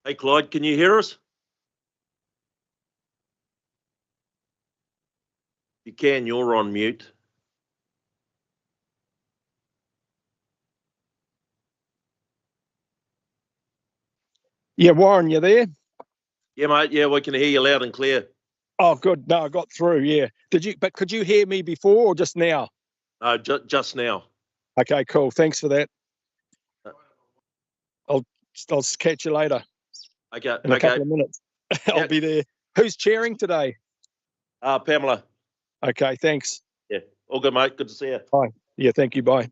Hey, Clyde, can you hear us? If you can, you're on mute. Yeah, Warren, you there? Yeah, mate. Yeah, we can hear you loud and clear. Oh, good. No, I got through. Yeah. But could you hear me before or just now? No, just now. Okay, cool. Thanks for that. I'll catch you later. Okay. In a couple of minutes. I'll be there. Who's chairing today? Pamela. Okay, thanks. Yeah. All good, mate. Good to see you. Bye. Yeah, thank you. Bye.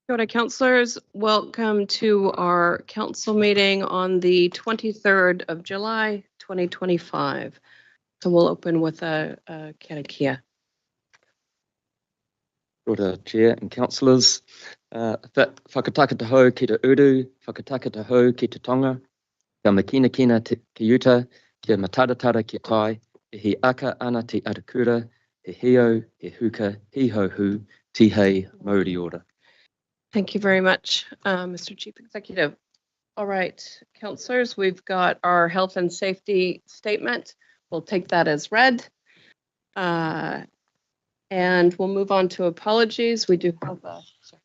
Kia ora, councillors. Welcome to our council meeting on the 23rd of July, 2025. So we'll open with a karakia. Kia ora, Chair and councillors. Whakataka te hau ki te uru, whakataka te hau ki te tonga, kia makina kina te uta, kia mataratara ki tai, e he aka ana te arakura, he heo, he huka, he ho hu, ti hei mauri ora. Thank you very much, Mr. Chief Executive. All right, councillors, we've got our health and safety statement. We'll take that as read. And we'll move on to apologies. We do have a... Sorry.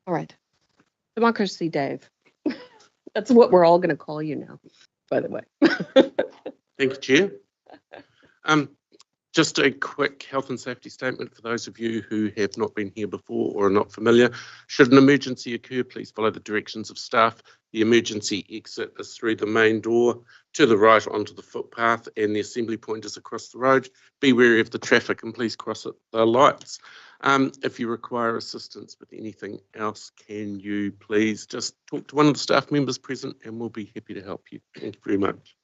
All right. Democracy Dave. That's what we're all going to call you now, by the way. Thank you, Chair. Just a quick health and safety statement for those of you who have not been here before or are not familiar. Should an emergency occur, please follow the directions of staff. The emergency exit is through the main door to the right onto the footpath, and the assembly point is across the road. Be wary of the traffic and please cross at the lights. If you require assistance with anything else, can you please just talk to one of the staff members present and we'll be happy to help you. Thank you very much.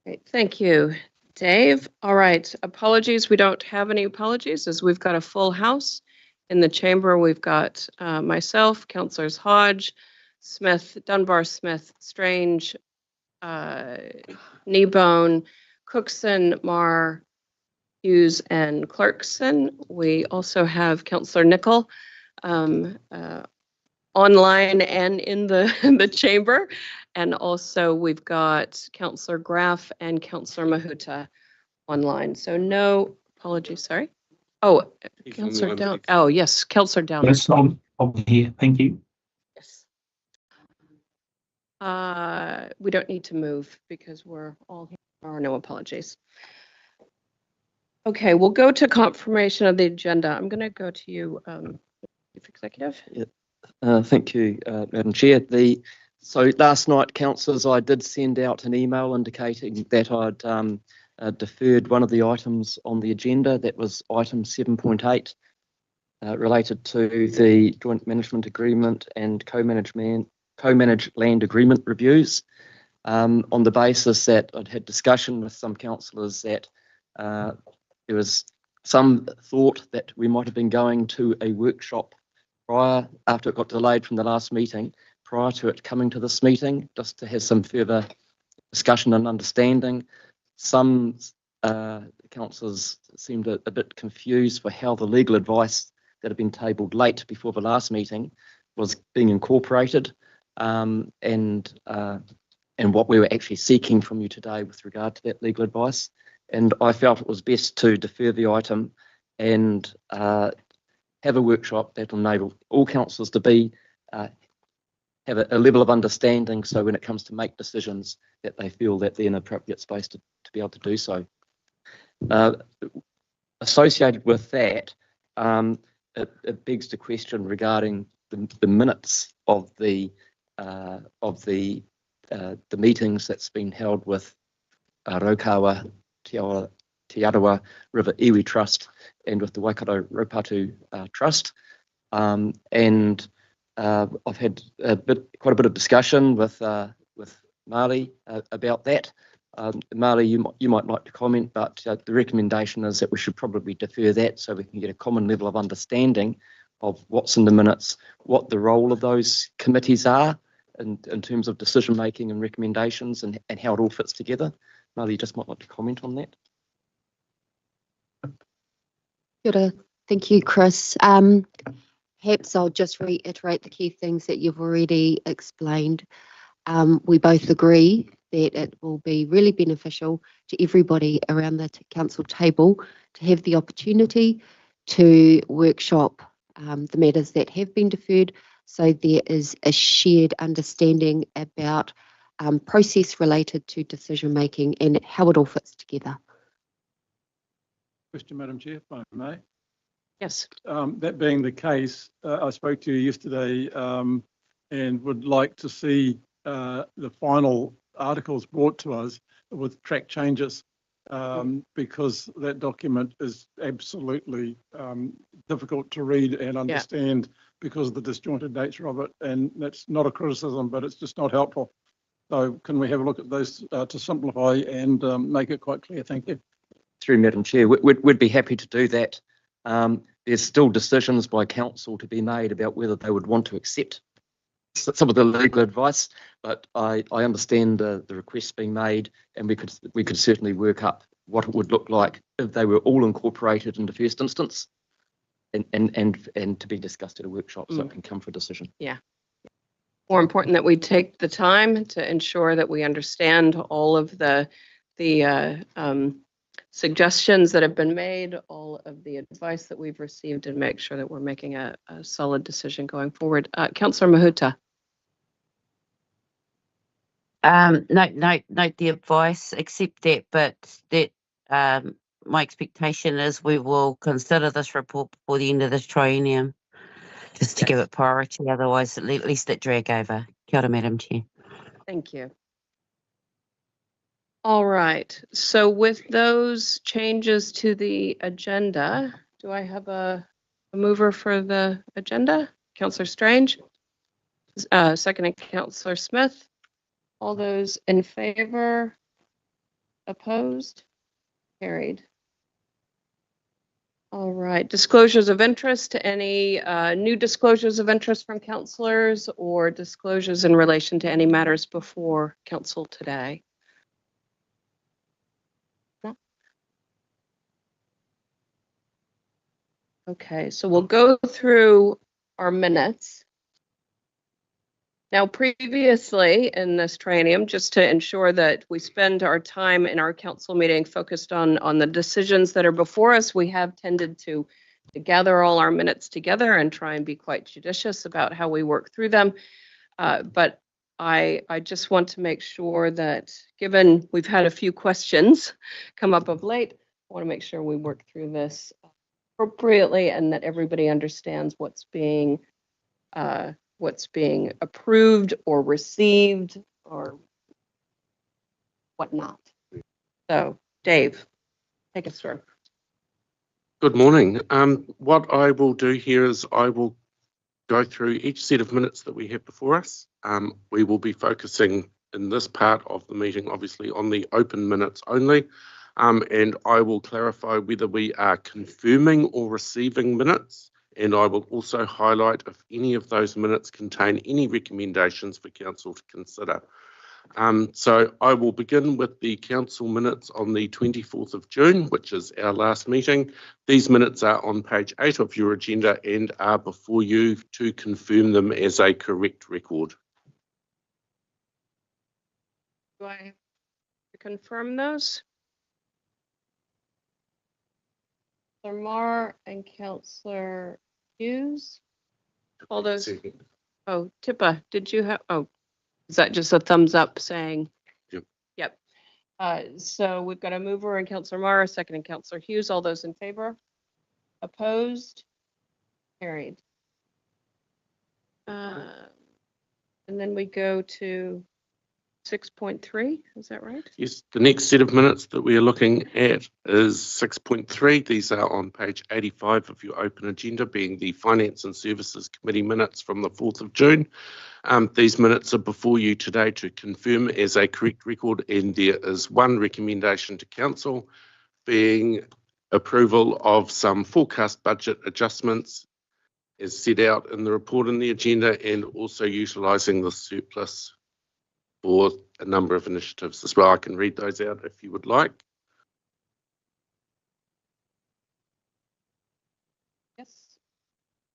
Great, thank you, Dave. All right, apologies. We don't have any apologies as we've got a full house. In the chamber, we've got myself, Councillors Hodge, Smith, Dunbar, Smith, Strange, Kneebone, Cookson, Marr, Hughes, and Clarkson. We also have Councillor Nicol online and in the chamber. And also we've got Councillor Graff and Councillor Mahuta online. So no apologies, sorry. Oh, Councillor Down. Oh, yes, Councillor Down. Yes, I'm here. Thank you. Yes. We don't need to move because we're all here. There are no apologies. Okay, we'll go to confirmation of the agenda. I'm going to go to you, Chief Executive. Thank you, Madam Chair. So last night, councillors, I did send out an email indicating that I'd deferred one of the items on the agenda. That was item 7.8, related to the joint management agreement and co-managed land agreement reviews, on the basis that I'd had discussion with some councillors that there was some thought that we might have been going to a workshop prior, after it got delayed from the last meeting, prior to it coming to this meeting, just to have some further discussion and understanding. Some councillors seemed a bit confused for how the legal advice that had been tabled late before the last meeting was being incorporated, and what we were actually seeking from you today with regard to that legal advice. And I felt it was best to defer the item and have a workshop that will enable all councillors to be have a level of understanding, so when it comes to make decisions that they feel that they're in an appropriate space to be able to do so. Associated with that, it begs the question regarding the minutes of the meetings that's been held with Raukawa Te Arawa River Iwi Trust and with the Waikato Raupatu Trust, and I've had quite a bit of discussion with Marley about that. Marley, you might like to comment, but the recommendation is that we should probably defer that so we can get a common level of understanding of what's in the minutes, what the role of those committees are in terms of decision making and recommendations, and how it all fits together. Marley, you just might like to comment on that. Kia ora. Thank you, Chris. Perhaps I'll just reiterate the key things that you've already explained. we both agree that it will be really beneficial to everybody around the council table to have the opportunity to workshop the matters that have been deferred, so there is a shared understanding about process related to decision making and how it all fits together. Question, Madam Chair, if I may. Yes. That being the case, I spoke to you yesterday and would like to see the final articles brought to us with track changes, because that document is absolutely difficult to read and understand because of the disjointed nature of it. And that's not a criticism, but it's just not helpful. So can we have a look at those to simplify and make it quite clear? Thank you. Through Madam Chair, we'd be happy to do that. There's still decisions by council to be made about whether they would want to accept some of the legal advice, but I understand the requests being made, and we could certainly work up what it would look like if they were all incorporated in the first instance, and to be discussed at a workshop so it can come for a decision. Yeah. More important that we take the time to ensure that we understand all of the suggestions that have been made, all of the advice that we've received, and make sure that we're making a solid decision going forward. Councillor Mahuta. Note the advice, accept that, but that my expectation is we will consider this report before the end of this triennium, just to give it priority. Otherwise, at least it drag over. Kia ora, Madam Chair. Thank you. All right. So with those changes to the agenda, do I have a mover for the agenda? Councillor Strange. Seconding Councillor Smith. All those in favor? Opposed? Carried. All right. Disclosures of interest. Any new disclosures of interest from councillors or disclosures in relation to any matters before council today? No? Okay, so we'll go through our minutes. Now, previously in this triennium, just to ensure that we spend our time in our council meeting focused on the decisions that are before us, we have tended to gather all our minutes together and try and be quite judicious about how we work through them. But I just want to make sure that, given we've had a few questions come up of late, I want to make sure we work through this appropriately and that everybody understands what's being approved or received or whatnot. So, Dave, take us through. Good morning. What I will do here is I will go through each set of minutes that we have before us. We will be focusing in this part of the meeting, obviously, on the open minutes only. And I will clarify whether we are confirming or receiving minutes. And I will also highlight if any of those minutes contain any recommendations for council to consider. So I will begin with the council minutes on the 24th of June, which is our last meeting. These minutes are on page 8 of your agenda and are before you to confirm them as a correct record. Do I have to confirm those? Councillor Marr and Councillor Hughes. All those. Oh, Tippa, did you have? Oh, is that just a thumbs up saying? Yep. Yep. So we've got a mover and Councillor Marr, a second and Councillor Hughes. All those in favor? Opposed? Carried. And then we go to 6.3, is that right? Yes, the next set of minutes that we are looking at is 6.3. These are on page 85 of your open agenda, being the Finance and Services Committee minutes from the 4th of June. These minutes are before you today to confirm as a correct record, and there is one recommendation to council, being approval of some forecast budget adjustments as set out in the report in the agenda, and also utilising the surplus for a number of initiatives as well. I can read those out if you would like. Yes.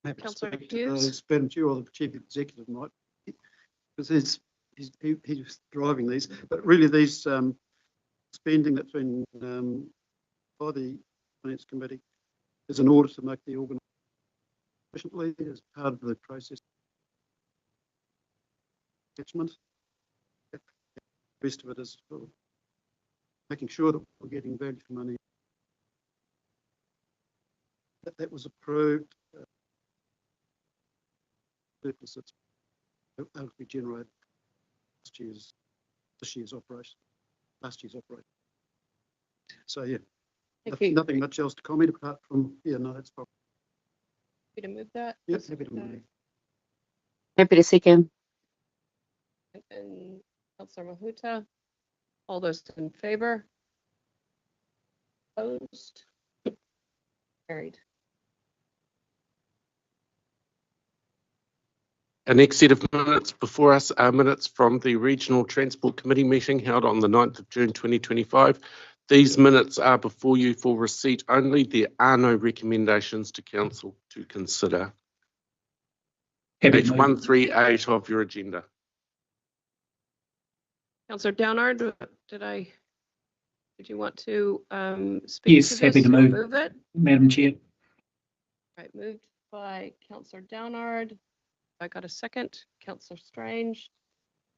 Happy to Councillor speak to Hughes. Madam Chair or the Chief Executive might. Because there's he's driving these, but really these spending that's been by the Finance Committee is in order to make the organisation efficiently as part of the process. Attachment. The rest of it is for making sure that we're getting value for money. That was approved. Surplus that's able to be generated last year's operation. So yeah, nothing much else to comment apart from no, that's probably. Happy to move that. Yes, happy to move. Happy to second. And Councillor Mahuta, all those in favor? Opposed? Carried. Our next set of minutes before us are minutes from the Regional Transport Committee meeting held on the 9th of June 2025. These minutes are before you for receipt only. There are no recommendations to Council to consider. Page 138 of your agenda. Councillor Downard, did you want to speak Yes, to this? happy to move it? Madam Chair. Right, moved by Councillor Downard. I got a second. Councillor Strange.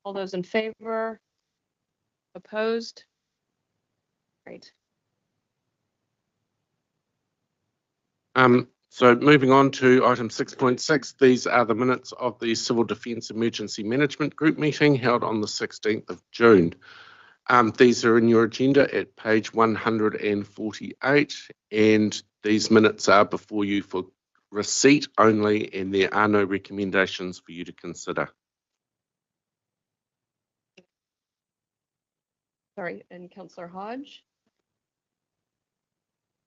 All those in favor? Opposed? Great. So moving on to item 6.6, these are the minutes of the Civil Defence Emergency Management Group meeting held on the 16th of June. These are in your agenda at page 148, and these minutes are before you for receipt only, and there are no recommendations for you to consider. Sorry, and Councillor Hodge?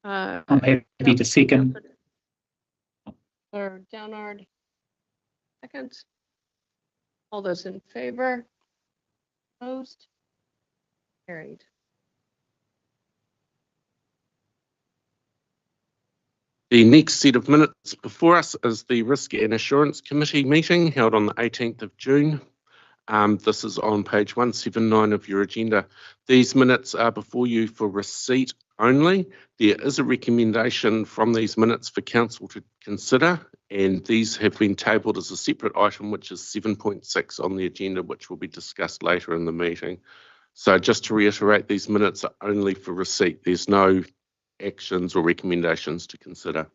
I'm happy to second. Councillor Downard, second. All those in favor? Opposed? Carried. The next set of minutes before us is the Risk and Assurance Committee meeting held on the 18th of June. This is on page 179 of your agenda. These minutes are before you for receipt only. There is a recommendation from these minutes for Council to consider, and these have been tabled as a separate item, which is 7.6 on the agenda, which will be discussed later in the meeting. So just to reiterate, these minutes are only for receipt. There's no actions or recommendations to consider.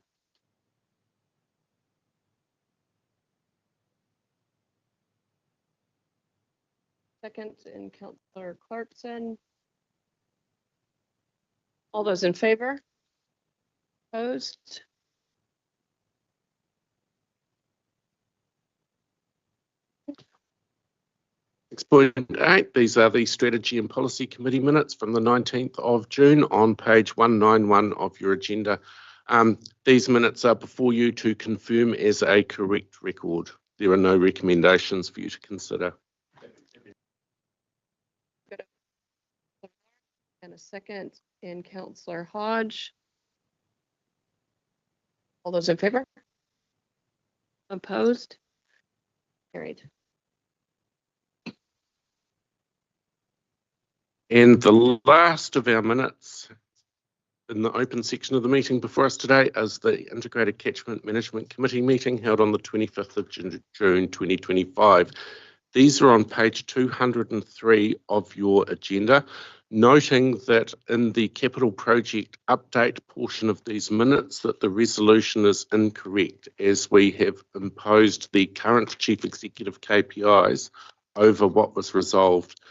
Second, and Councillor Clarkson. All those in favor? Opposed? 6.8, these are the Strategy and Policy Committee minutes from the 19th of June on page 191 of your agenda. These minutes are before you to confirm as a correct record. There are no recommendations for you to consider. And a second, and Councillor Hodge. All those in favor? Opposed? Carried. And the last of our minutes in the open section of the meeting before us today is the Integrated Catchment Management Committee meeting held on the 25th of June 2025. These are on page 203 of your agenda, noting that in the capital project update portion of these minutes that the resolution is incorrect, as we have imposed the current Chief Executive KPIs over what was resolved.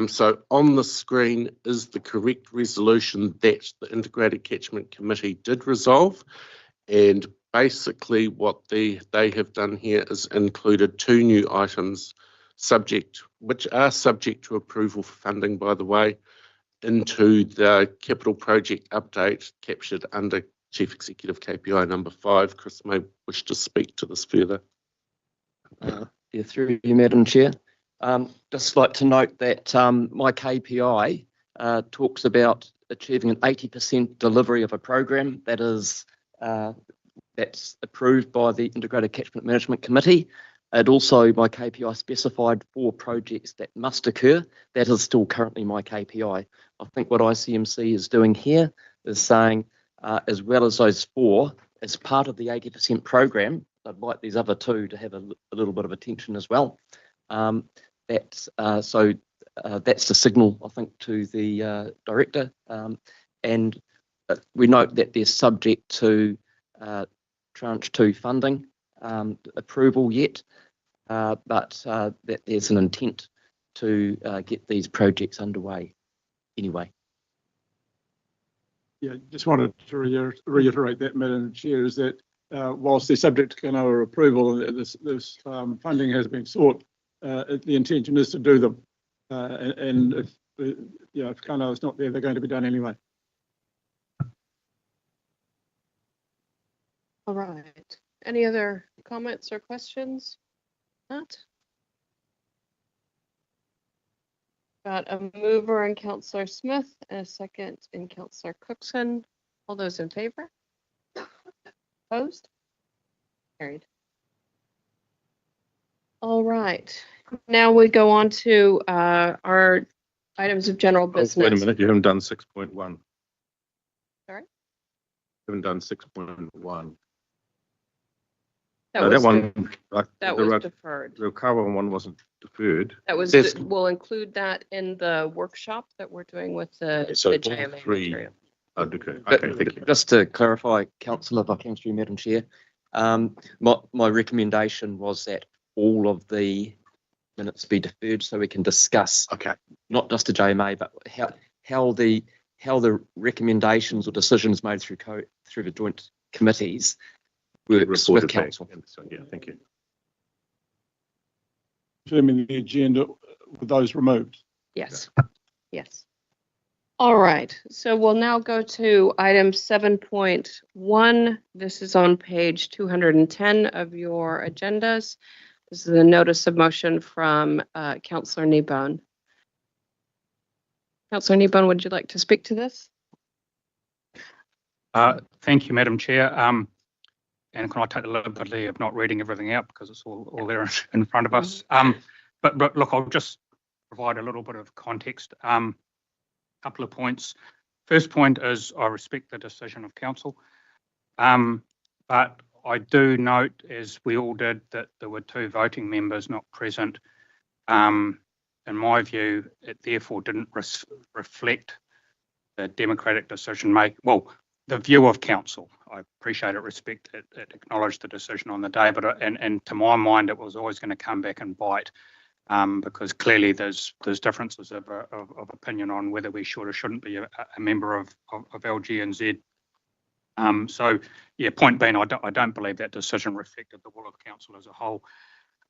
So on the screen is the correct resolution that the Integrated Catchment Committee did resolve, and basically what they have done here is included two new items which are subject to approval for funding, by the way, into the capital project update captured under Chief Executive KPI number 5. Chris may wish to speak to this further. Yeah, through you, Madam Chair. Just like to note that my KPI talks about achieving an 80% delivery of a program that is that's approved by the Integrated Catchment Management Committee. It also, my KPI specified 4 projects that must occur. That is still currently my KPI. I think what ICMC is doing here is saying, as well as those 4, as part of the 80% program, I'd like these other 2 to have a little bit of attention as well. That's the signal, I think, to the director. And we note that they're subject to tranche 2 funding approval yet, but that there's an intent to get these projects underway anyway. Yeah, just wanted to reiterate that, Madam Chair, is that whilst they're subject to Kanoa approval, this funding has been sought, the intention is to do them. And if Kanoa is not there, they're going to be done anyway. All right. Any other comments or questions? Not? Got a mover in Councillor Smith and a second in Councillor Cookson. All those in favor? Opposed? Carried. All right. Now we go on to our items of general business. Wait a minute, you haven't done 6.1. Sorry? You haven't done 6.1. That No, was that one, that was deferred. the Kawa one wasn't deferred. That was, There's- we'll include that in the workshop that we're doing with the So all JMA 3. material. Okay, But thank you. just to clarify, Councillor, if I can through Madam Chair, my recommendation was that all of the minutes be deferred so we can discuss Okay. not just the JMA, but how the recommendations or decisions made through the joint committees works with Reported back. council. So, yeah, thank you. Confirming the agenda with those removed. Yes, yes. All right, so we'll now go to item 7.1. This is on page 210 of your agendas. This is a notice of motion from Councillor Kneebone. Councillor Kneebone, would you like to speak to this? Thank you, Madam Chair. And can I take the liberty of not reading everything out because it's all there in front of us. But look, I'll just provide a little bit of context. Couple of points. First point is I respect the decision of council, but I do note, as we all did, that there were 2 voting members not present. In my view, it therefore didn't reflect the democratic decision making. Well, the view of council. I appreciate it, respect it, acknowledged the decision on the day, but and to my mind, it was always going to come back and bite, because clearly there's differences of opinion on whether we should or shouldn't be a member of LGNZ. So yeah, point being, I don't believe that decision reflected the will of council as a whole.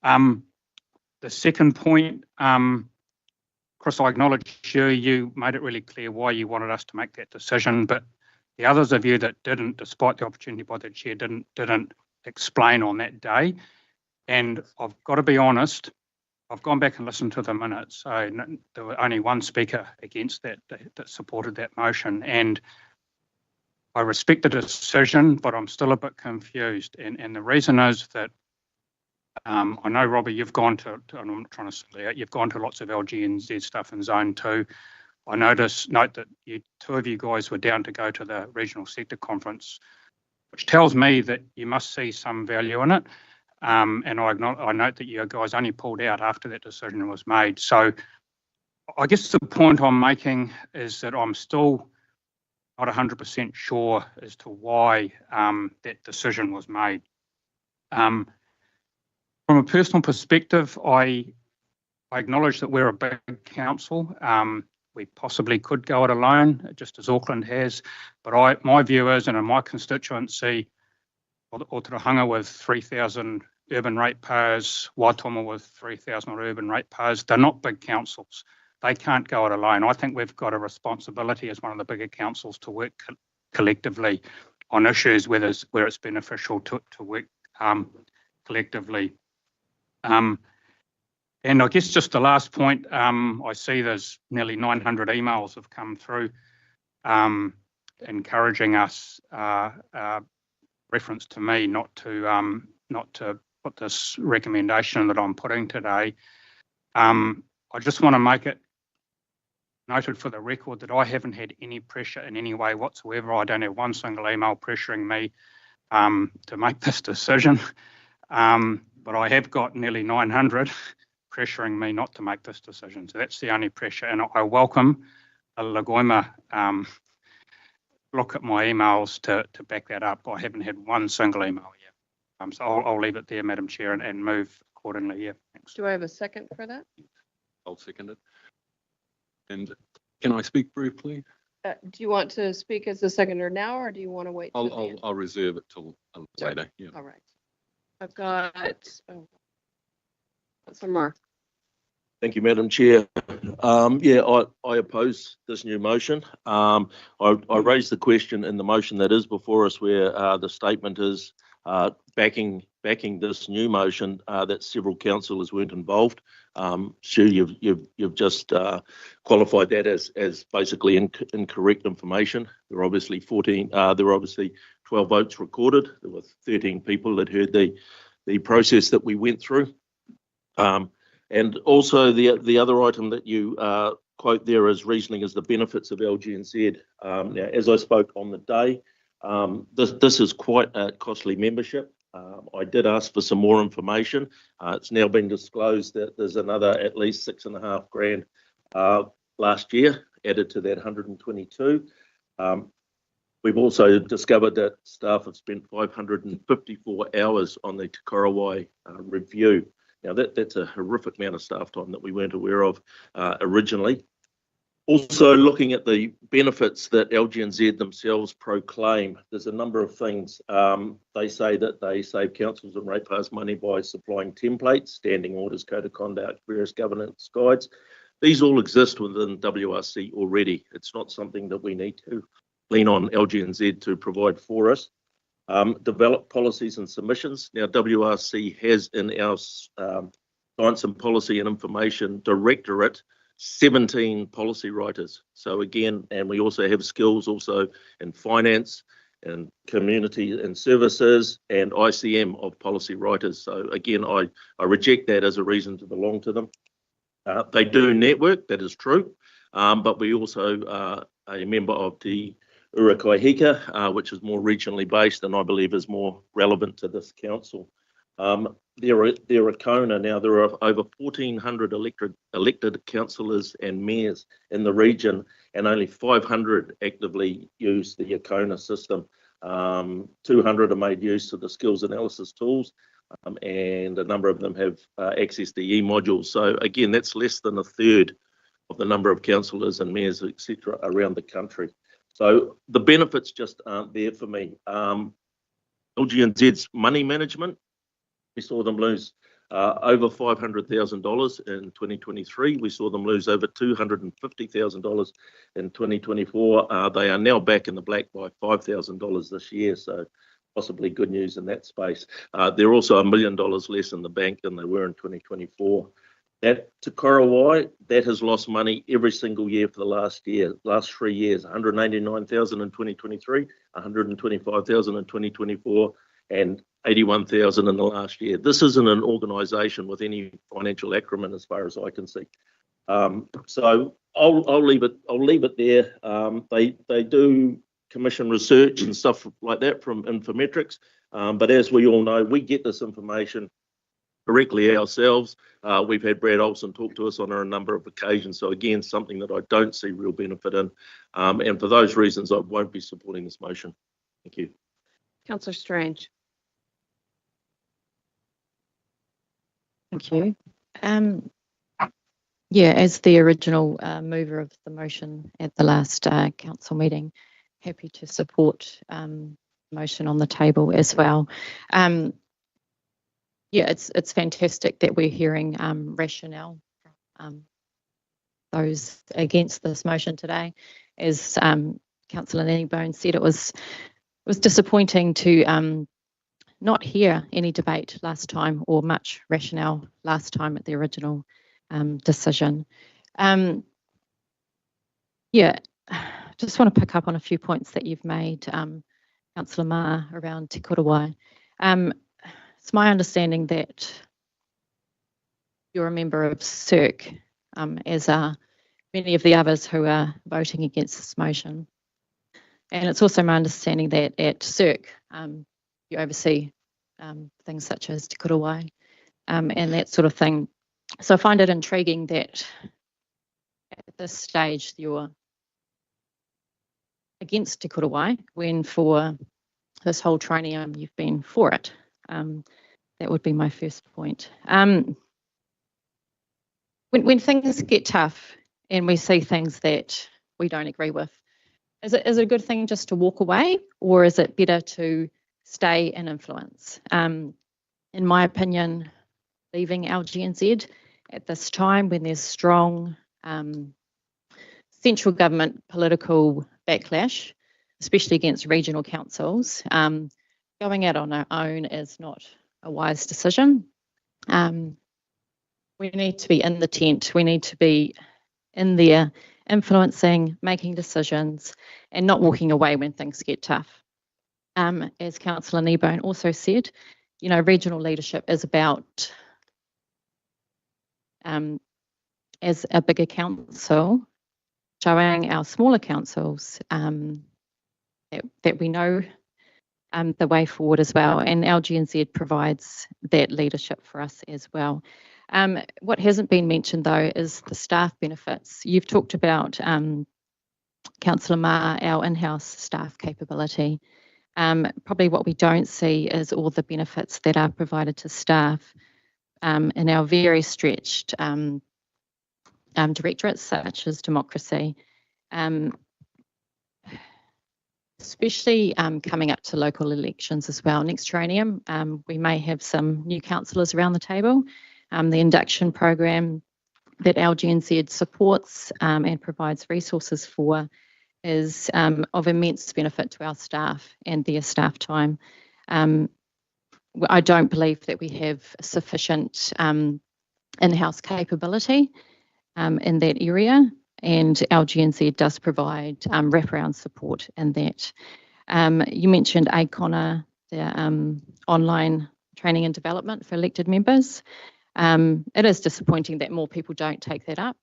The second point, Chris, I acknowledge you made it really clear why you wanted us to make that decision, but the others of you that didn't, despite the opportunity by the chair, didn't explain on that day. And I've got to be honest, I've gone back and listened to the minutes. So there were only 1 speaker against that supported that motion. And I respect the decision, but I'm still a bit confused. And the reason is that I know, Robbie, you've gone to, and I'm not trying to single out, you've gone to lots of LGNZ stuff in Zone 2. I note that 2 of you guys were down to go to the regional sector conference, which tells me that you must see some value in it. And I note that you guys only pulled out after that decision was made. So I guess the point I'm making is that I'm still not 100% sure as to why that decision was made. From a personal perspective, I acknowledge that we're a big council. We possibly could go it alone, just as Auckland has. But my view is, and in my constituency, Otorohanga with 3,000 urban ratepayers, Waitomo with 3,000 urban ratepayers, they're not big councils. They can't go it alone. I think we've got a responsibility as one of the bigger councils to work collectively on issues where it's beneficial to work collectively. And I guess just the last point, I see there's nearly 900 emails have come through encouraging us, reference to me, not to put this recommendation that I'm putting today. I just want to make it noted for the record that I haven't had any pressure in any way whatsoever. I don't have one single email pressuring me to make this decision, but I have got nearly 900 pressuring me not to make this decision. So that's the only pressure, and I welcome a Lagoima look at my emails to back that up. I haven't had one single email yet. So I'll leave it there, Madam Chair, and move accordingly. Yeah, thanks. Do I have a second for that? I'll second it. And can I speak briefly? Do you want to speak as a seconder now, or do you want to wait? till the end? I'll reserve it till later. Yeah. All right. I've got, some more. Thank you, Madam Chair. I oppose this new motion. I raised the question in the motion that is before us where the statement is backing this new motion that several councillors weren't involved. Sure, you've just qualified that as basically incorrect information. There were obviously 12 votes recorded. There were 13 people that heard the process that we went through. And also the other item that you quote there as reasoning is the benefits of LGNZ. Now, as I spoke on the day, this is quite a costly membership. I did ask for some more information. It's now been disclosed that there's another at least $6,500 last year added to that 122. We've also discovered that staff have spent 554 hours on the Te Korawai review. Now, that's a horrific amount of staff time that we weren't aware of originally. Also, looking at the benefits that LGNZ themselves proclaim, there's a number of things. They say that they save councils and ratepayers money by supplying templates, standing orders, code of conduct, various governance guides. These all exist within WRC already. It's not something that we need to lean on LGNZ to provide for us. Develop policies and submissions. Now, WRC has in our Science and Policy and Information Directorate 17 policy writers. So again, and we also have skills also in finance and community and services and ICM of policy writers. So again, I reject that as a reason to belong to them. They do network, that is true, but we also are a member of the Urakaihika, which is more regionally based and I believe is more relevant to this council. They're a Kona now. There are over 1,400 elected councillors and mayors in the region, and only 500 actively use the Akona system. 200 are made use of the skills analysis tools, and a number of them have access to e-modules. So again, that's less than a third of the number of councillors and mayors, etc., around the country. So the benefits just aren't there for me. LGNZ's money management, we saw them lose over $500,000 in 2023. We saw them lose over $250,000 in 2024. They are now back in the black by $5,000 this year, so possibly good news in that space. They're also $1 million less in the bank than they were in 2024. That Te Korawai, that has lost money every single year for the last 3 years, 189,000 in 2023, 125,000 in 2024, and 81,000 in the last year. This isn't an organisation with any financial acumen as far as I can see. So I'll leave it there. They do commission research and stuff like that from Infometrics, but as we all know, we get this information directly ourselves. We've had Brad Olsen talk to us on a number of occasions. So again, something that I don't see real benefit in. And for those reasons, I won't be supporting this motion. Thank you. Councillor Strange. Thank you. Yeah, as the original mover of the motion at the last council meeting, happy to support the motion on the table as well. Yeah, it's fantastic that we're hearing rationale from those against this motion today. As Councillor Nanny-Bone said, it was disappointing to not hear any debate last time or much rationale last time at the original decision. Yeah, just want to pick up on a few points that you've made, Councillor Ma, around Te Korawai. it's my understanding that you're a member of CIRC, as are many of the others who are voting against this motion. And it's also my understanding that at CIRC, you oversee things such as Te Kurawai and that sort of thing. So I find it intriguing that at this stage you're against Te Kurawai when for this whole trinium you've been for it. That would be my first point. When things get tough and we see things that we don't agree with, is it a good thing just to walk away, or is it better to stay and influence? In my opinion, leaving LGNZ at this time when there's strong central government political backlash, especially against regional councils, going out on our own is not a wise decision. We need to be in the tent. We need to be in there influencing, making decisions, and not walking away when things get tough. As Councillor Kneebone also said, you know, regional leadership is about, as a bigger council, showing our smaller councils that we know the way forward as well, and LGNZ provides that leadership for us as well. What hasn't been mentioned though is the staff benefits. You've talked about, Councillor Ma, our in-house staff capability. Probably what we don't see is all the benefits that are provided to staff in our very stretched directorates such as democracy. Especially coming up to local elections as well. Next trinium, we may have some new councillors around the table. The induction program that LGNZ supports and provides resources for is of immense benefit to our staff and their staff time. I don't believe that we have sufficient in-house capability in that area, and LGNZ does provide wraparound support in that. You mentioned ACONA, the online training and development for elected members. It is disappointing that more people don't take that up.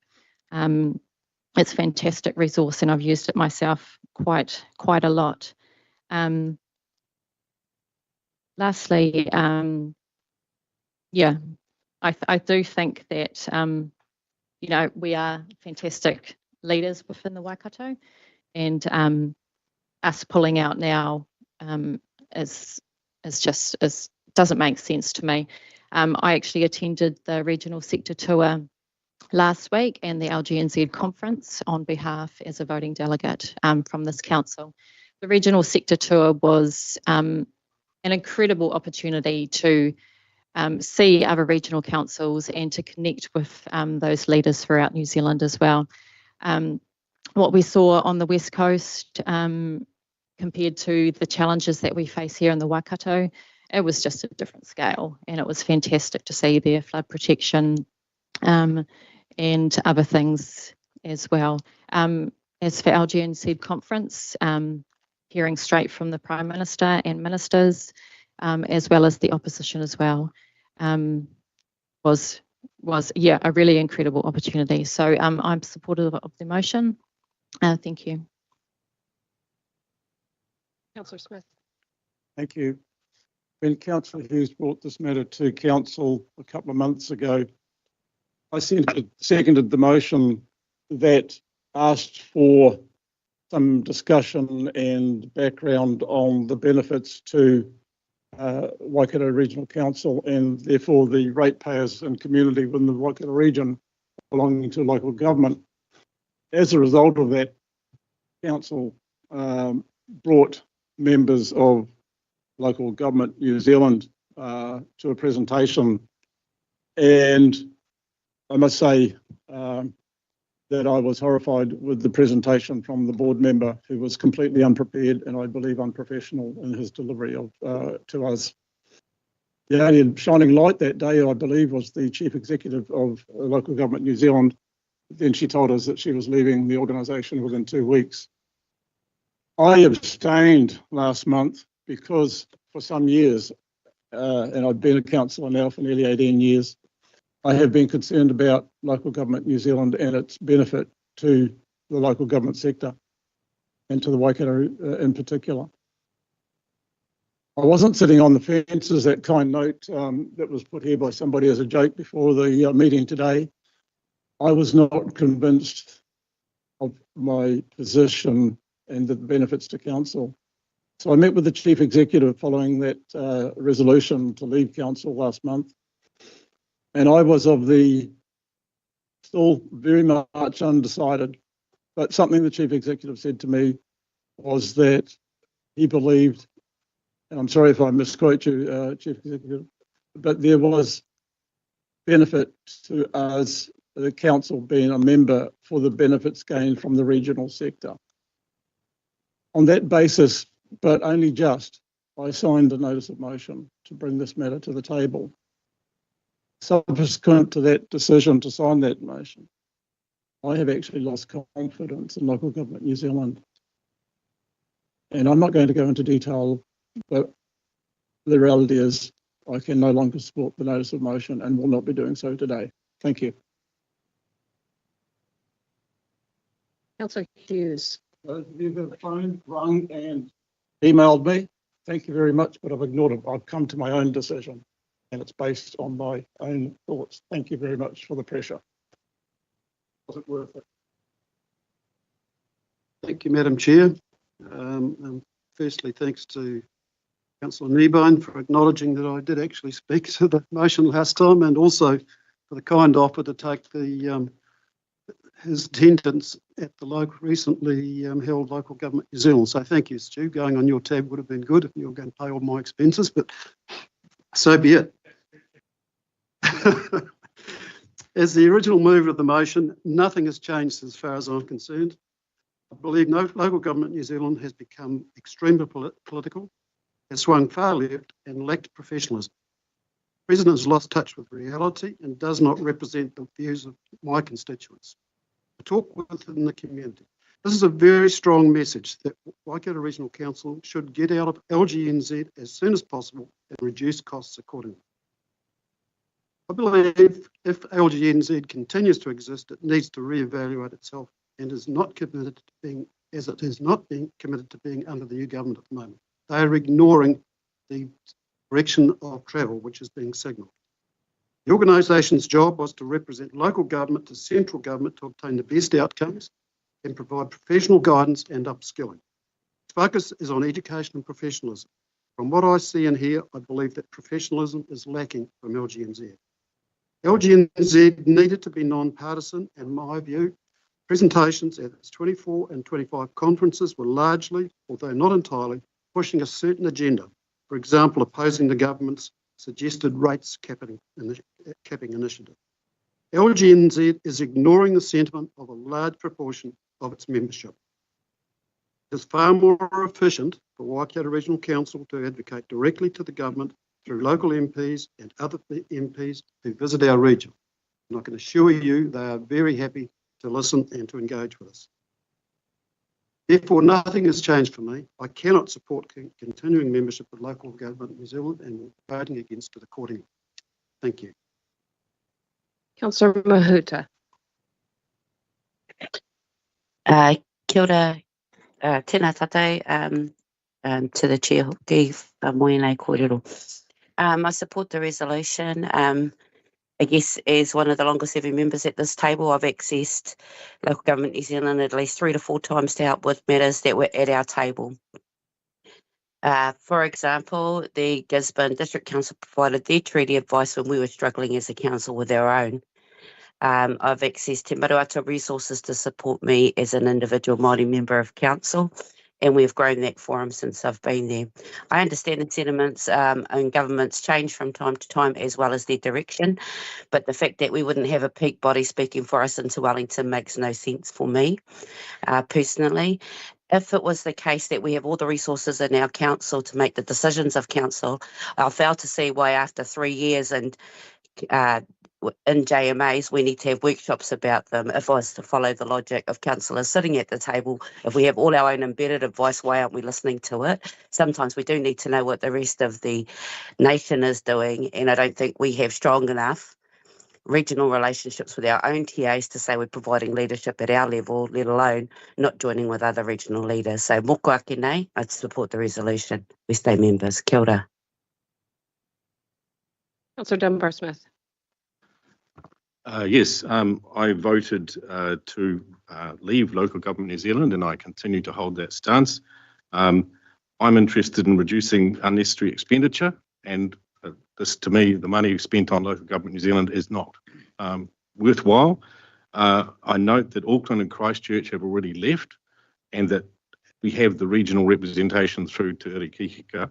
It's a fantastic resource and I've used it myself quite a lot. Lastly, yeah, I do think that you know, we are fantastic leaders within the Waikato, and us pulling out now doesn't make sense to me. I actually attended the regional sector tour last week and the LGNZ conference on behalf as a voting delegate from this council. The regional sector tour was an incredible opportunity to see other regional councils and to connect with those leaders throughout New Zealand as well. What we saw on the West Coast compared to the challenges that we face here in the Waikato, it was just a different scale, and it was fantastic to see their flood protection and other things as well. As for LGNZ conference, hearing straight from the Prime Minister and ministers, as well as the opposition as well, was a really incredible opportunity. So I'm supportive of the motion. Thank you. Councillor Smith. Thank you. When Councillor Hughes brought this matter to Council a couple of months ago, I seconded the motion that asked for some discussion and background on the benefits to Waikato Regional Council and therefore the ratepayers and community within the Waikato region belonging to local government. As a result of that, Council brought members of Local Government New Zealand to a presentation, and I must say that I was horrified with the presentation from the board member, who was completely unprepared and I believe unprofessional in his delivery of to us. The only shining light that day, I believe, was the Chief Executive of Local Government New Zealand. Then she told us that she was leaving the organisation within 2 weeks. I abstained last month because for some years and I've been a councillor now for nearly 18 years, I have been concerned about local government New Zealand and its benefit to the local government sector and to the Waikato in particular. I wasn't sitting on the fence, as that kind note that was put here by somebody as a joke before the meeting today. I was not convinced of my position and the benefits to council. So I met with the chief executive following that resolution to leave council last month. And I was of the still very much undecided, but something the chief executive said to me was that he believed, and I'm sorry if I misquote you, Chief Executive, but there was benefit to us, the council being a member, for the benefits gained from the regional sector. On that basis, but only just, I signed a notice of motion to bring this matter to the table. Subsequent to that decision to sign that motion, I have actually lost confidence in local government New Zealand. And I'm not going to go into detail, but the reality is I can no longer support the notice of motion and will not be doing so today. Thank you. Councillor Hughes. You've phoned, rung and emailed me. Thank you very much, but I've ignored it. I've come to my own decision and it's based on my own thoughts. Thank you very much for the pressure. Was it worth it? Thank you, Madam Chair. Firstly, thanks to Councillor Kneebone for acknowledging that I did actually speak to the motion last time, and also for the kind offer to take his attendance at the recently held Local Government New Zealand. So thank you, Stu. Going on your tab would have been good if you were going to pay all my expenses, but so be it. As the original mover of the motion, nothing has changed as far as I'm concerned. I believe local government New Zealand has become extremely political, has swung far left and lacked professionalism. The President has lost touch with reality and does not represent the views of my constituents. I talk within the community. This is a very strong message that Waikato Regional Council should get out of LGNZ as soon as possible and reduce costs accordingly. I believe if LGNZ continues to exist, it needs to reevaluate itself and is not committed to being, as it is not being committed to being under the new government at the moment. They are ignoring the direction of travel which is being signalled. The organisation's job was to represent local government to central government to obtain the best outcomes and provide professional guidance and upskilling. Its focus is on education and professionalism. From what I see and hear, I believe that professionalism is lacking from LGNZ. LGNZ needed to be non-partisan, and in my view, presentations at its 24 and 25 conferences were largely, although not entirely, pushing a certain agenda. For example, opposing the government's suggested rates capping initiative. LGNZ is ignoring the sentiment of a large proportion of its membership. It is far more efficient for Waikato Regional Council to advocate directly to the government through local MPs and other MPs who visit our region. And I can assure you they are very happy to listen and to engage with us. Therefore, nothing has changed for me. I cannot support continuing membership of local government New Zealand and will be voting against it accordingly. Thank you. Councillor Mahuta. Kia ora, tēnā tātou, to the chair, moenei kōrero. I support the resolution. I guess as one of the longest serving members at this table, I've accessed Local Government New Zealand at least 3 to 4 times to help with matters that were at our table. For example, the Gisborne District Council provided their treaty advice when we were struggling as a council with our own. I've accessed Te Maruata resources to support me as an individual Māori member of council, and we've grown that forum since I've been there. I understand the sentiments and governments change from time to time as well as their direction, but the fact that we wouldn't have a peak body speaking for us into Wellington makes no sense for me personally. If it was the case that we have all the resources in our council to make the decisions of council, I fail to see why after 3 years and in JMAs, we need to have workshops about them. If I was to follow the logic of councillors sitting at the table, if we have all our own embedded advice, why aren't we listening to it? Sometimes we do need to know what the rest of the nation is doing, and I don't think we have strong enough regional relationships with our own TAs to say we're providing leadership at our level, let alone not joining with other regional leaders. So moko ake nei, I'd support the resolution. We stay members. Kia ora. Councillor Dunbar-Smith. Yes, I voted to leave Local Government New Zealand, and I continue to hold that stance. I'm interested in reducing unnecessary expenditure, and this, to me, the money spent on Local Government New Zealand is not worthwhile. I note that Auckland and Christchurch have already left, and that we have the regional representation through Te Irikihika.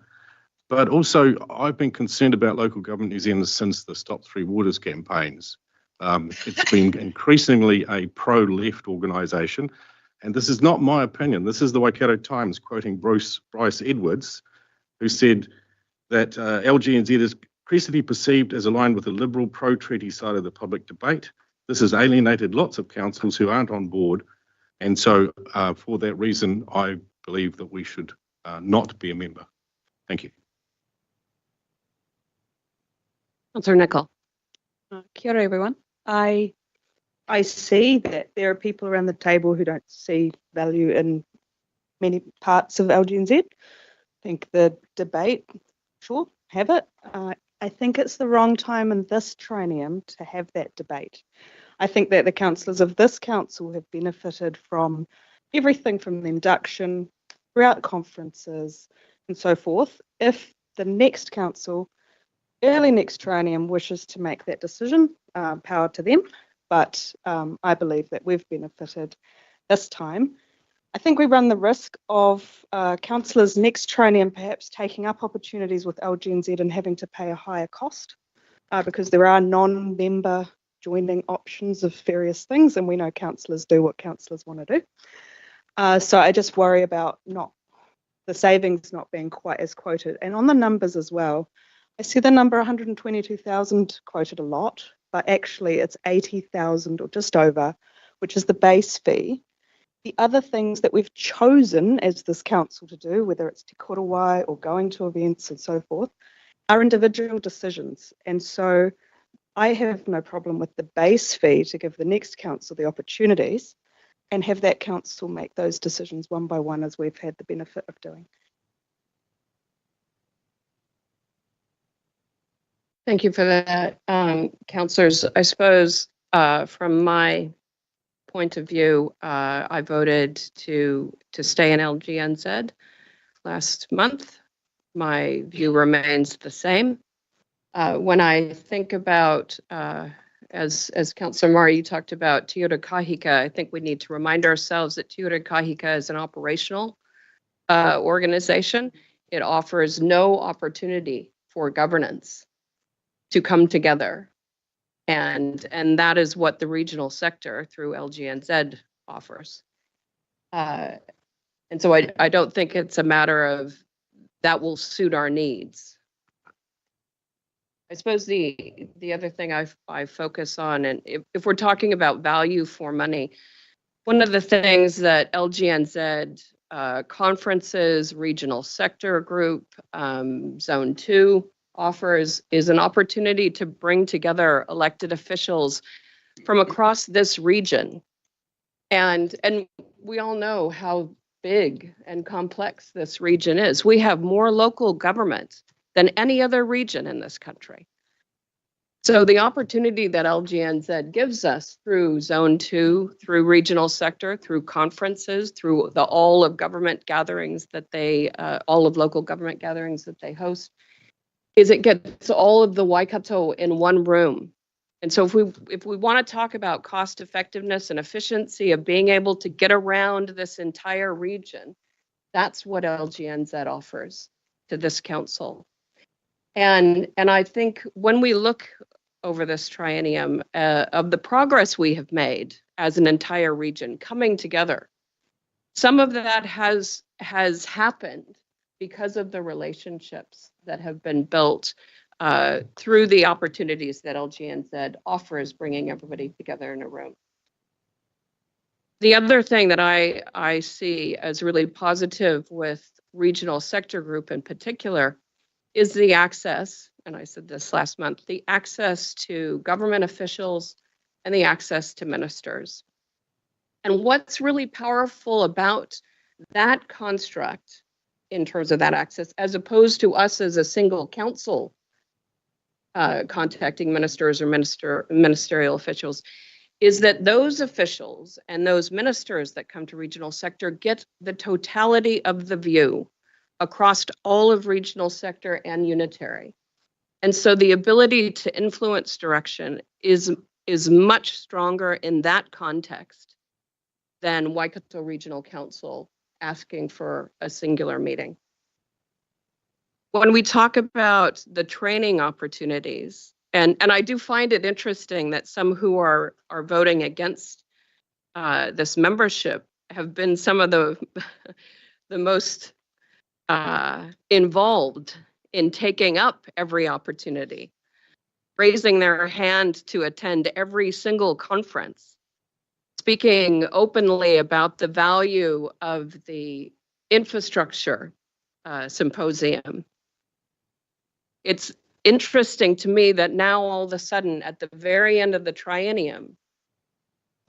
But also, I've been concerned about Local Government New Zealand since the Stop Three Waters campaigns. It's been increasingly a pro-left organisation, and this is not my opinion. This is the Waikato Times quoting Bryce Edwards, who said that LGNZ is increasingly perceived as aligned with the liberal pro-treaty side of the public debate. This has alienated lots of councils who aren't on board, and so for that reason, I believe that we should not be a member. Thank you. Councillor Nicol. Kia ora, everyone. I see that there are people around the table who don't see value in many parts of LGNZ. I think the debate, sure, have it. I think it's the wrong time in this triennium to have that debate. I think that the councillors of this council have benefited from everything from the induction, throughout conferences and so forth. If the next council, early next triennium, wishes to make that decision, power to them. But I believe that we've benefited this time. I think we run the risk of councillors next triennium perhaps taking up opportunities with LGNZ and having to pay a higher cost because there are non-member joining options of various things, and we know councillors do what councillors want to do. So I just worry about the savings not being quite as quoted. And on the numbers as well, I see the number 122,000 quoted a lot, but actually it's 80,000 or just over, which is the base fee. The other things that we've chosen as this council to do, whether it's te korowai or going to events and so forth, are individual decisions. And so I have no problem with the base fee to give the next council the opportunities and have that council make those decisions one by one as we've had the benefit of doing. Thank you for that, councillors. I suppose from my point of view, I voted to stay in LGNZ last month. My view remains the same. When I think about, as Councillor Murray, you talked about Te Ura Kahika, I think we need to remind ourselves that Te Ura Kahika is an operational organization. It offers no opportunity for governance to come together. And that is what the regional sector through LGNZ offers. And so I don't think it's a matter of that will suit our needs. I suppose the other thing I focus on, and if we're talking about value for money, one of the things that LGNZ conferences, regional sector group, Zone 2, offers is an opportunity to bring together elected officials from across this region. And we all know how big and complex this region is. We have more local government than any other region in this country. So the opportunity that LGNZ gives us through Zone 2, through regional sector, through conferences, through the all of government gatherings that all of local government gatherings that they host, is it gets all of the Waikato in one room. And so if we want to talk about cost effectiveness and efficiency of being able to get around this entire region, that's what LGNZ offers to this council. And I think when we look over this triennium of the progress we have made as an entire region coming together, some of that has happened because of the relationships that have been built through the opportunities that LGNZ offers, bringing everybody together in a room. The other thing that I see as really positive with regional sector group in particular is the access, and I said this last month, the access to government officials and the access to ministers. And what's really powerful about that construct in terms of that access, as opposed to us as a single council contacting ministers or ministerial officials, is that those officials and those ministers that come to regional sector get the totality of the view across all of regional sector and unitary. And so the ability to influence direction is much stronger in that context than Waikato Regional Council asking for a singular meeting. When we talk about the training opportunities, and I do find it interesting that some who are voting against this membership have been some of the most involved in taking up every opportunity, raising their hand to attend every single conference, speaking openly about the value of the infrastructure symposium. It's interesting to me that now all of a sudden at the very end of the triennium,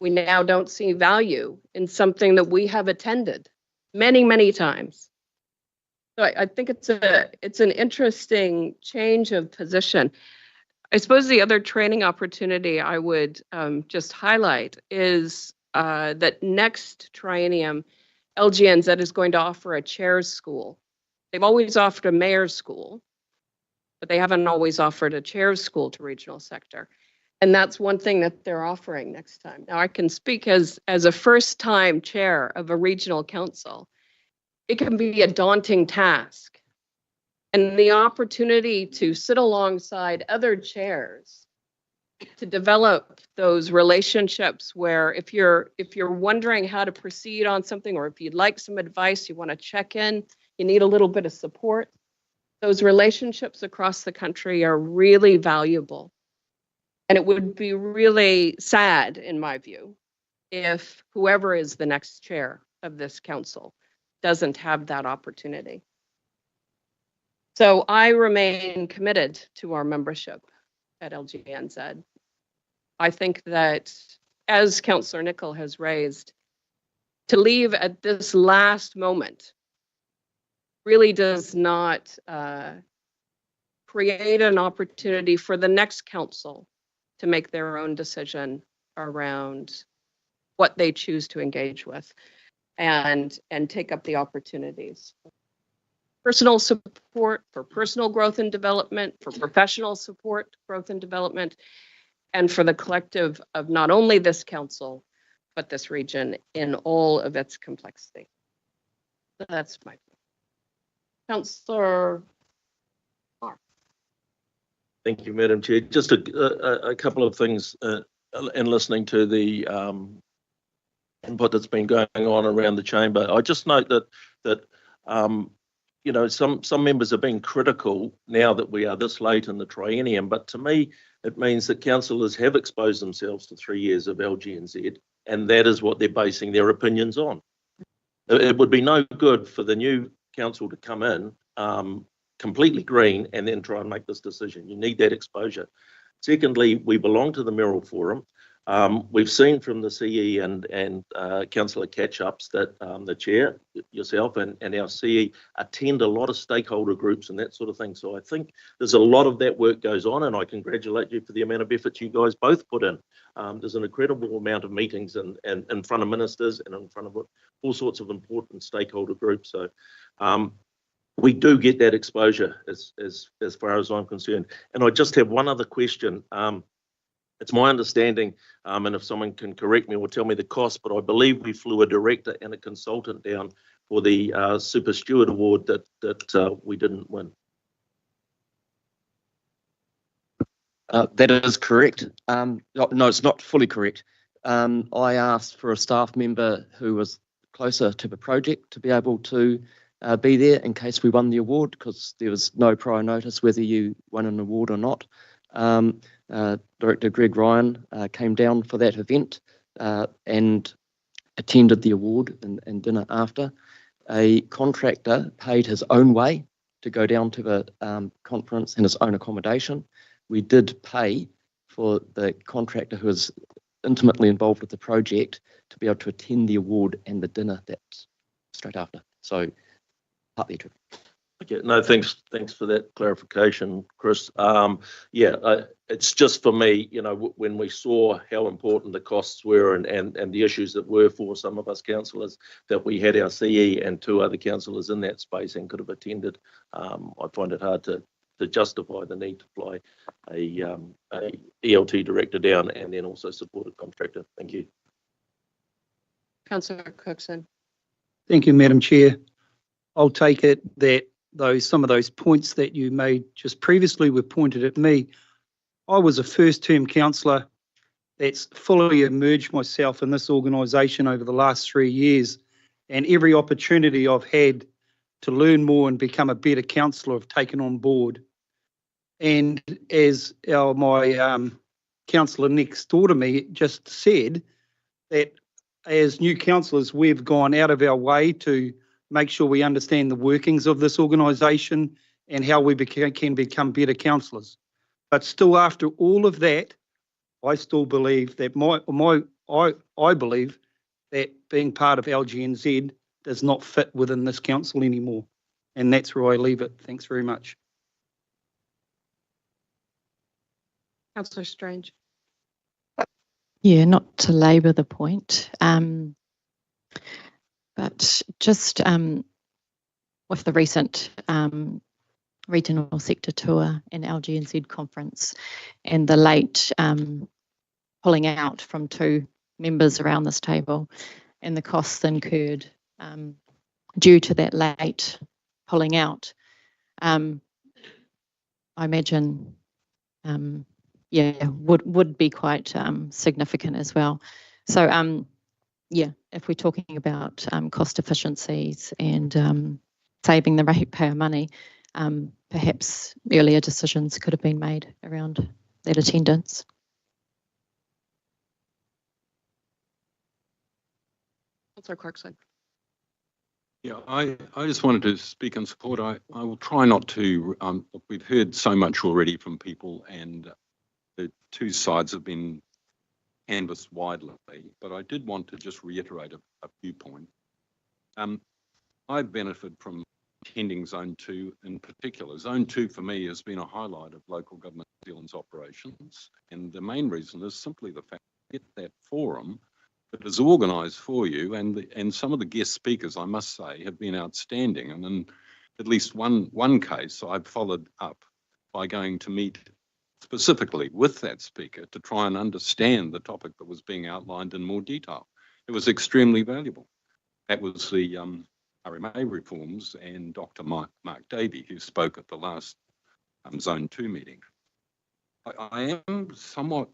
we now don't see value in something that we have attended many, many times. So I think it's an interesting change of position. I suppose the other training opportunity I would just highlight is that next triennium, LGNZ is going to offer a chair's school. They've always offered a mayor's school, but they haven't always offered a chair's school to regional sector. And that's one thing that they're offering next time. Now I can speak as a first-time chair of a regional council. It can be a daunting task. And the opportunity to sit alongside other chairs to develop those relationships where if you're wondering how to proceed on something, or if you'd like some advice, you want to check in, you need a little bit of support, those relationships across the country are really valuable. And it would be really sad, in my view, if whoever is the next chair of this council doesn't have that opportunity. So I remain committed to our membership at LGNZ. I think that, as Councillor Nicol has raised, to leave at this last moment really does not create an opportunity for the next council to make their own decision around what they choose to engage with and take up the opportunities. Personal support for personal growth and development, for professional support, growth and development, and for the collective of not only this council, but this region in all of its complexity. So that's my point. Councillor Mark. Thank you, Madam Chair. Just a couple of things in listening to the input that's been going on around the chamber. I just note that you know, some members are being critical now that we are this late in the triennium, but to me, it means that councillors have exposed themselves to 3 years of LGNZ, and that is what they're basing their opinions on. It would be no good for the new council to come in completely green and then try and make this decision. You need that exposure. Secondly, we belong to the Merrill Forum. We've seen from the CE and Councillor Catch-ups that the chair, yourself and our CE attend a lot of stakeholder groups and that sort of thing. So I think there's a lot of that work goes on, and I congratulate you for the amount of effort you guys both put in. There's an incredible amount of meetings and in front of ministers and in front of all sorts of important stakeholder groups. So we do get that exposure as far as I'm concerned. And I just have one other question. It's my understanding, and if someone can correct me or tell me the cost, but I believe we flew a director and a consultant down for the Super Steward Award that we didn't win. That is correct. No, it's not fully correct. I asked for a staff member who was closer to the project to be able to be there in case we won the award, because there was no prior notice whether you won an award or not. Director Greg Ryan came down for that event and attended the award and dinner after. A contractor paid his own way to go down to the conference and his own accommodation. We did pay for the contractor who was intimately involved with the project to be able to attend the award and the dinner that's straight after. So, partly true. Okay, no, thanks for that clarification, Chris. It's just for me, when we saw how important the costs were and the issues that were for some of us councillors, that we had our CE and 2 other councillors in that space and could have attended. I find it hard to justify the need to fly a ELT director down and then also support a contractor. Thank you. Councillor Cookson. Thank you, Madam Chair. I'll take it that some of those points that you made just previously were pointed at me. I was a first-term councillor that's fully immersed myself in this organisation over the last 3 years, and every opportunity I've had to learn more and become a better councillor I've taken on board. And as my councillor next door to me just said, that as new councillors, we've gone out of our way to make sure we understand the workings of this organisation and how we can become better councillors. But still, after all of that, I still believe that I believe that being part of LGNZ does not fit within this council anymore. And that's where I leave it. Thanks very much. Councillor Strange. Yeah, not to labour the point, but just with the recent regional sector tour and LGNZ conference and the late pulling out from 2 members around this table and the costs incurred due to that late pulling out, I imagine would be quite significant as well. So if we're talking about cost efficiencies and saving the ratepayer money, perhaps earlier decisions could have been made around that attendance. Councillor Clarkson. Yeah, I just wanted to speak in support. I will try not to, we've heard so much already from people and the 2 sides have been canvassed widely, but I did want to just reiterate a few points. I benefit from attending Zone 2 in particular. Zone 2 for me has been a highlight of local government New Zealand's operations, and the main reason is simply the fact that that forum that is organised for you, and some of the guest speakers, I must say, have been outstanding. And in at least one case, I've followed up by going to meet specifically with that speaker to try and understand the topic that was being outlined in more detail. It was extremely valuable. That was the RMA reforms and Dr. Mark Davey, who spoke at the last Zone 2 meeting. I am somewhat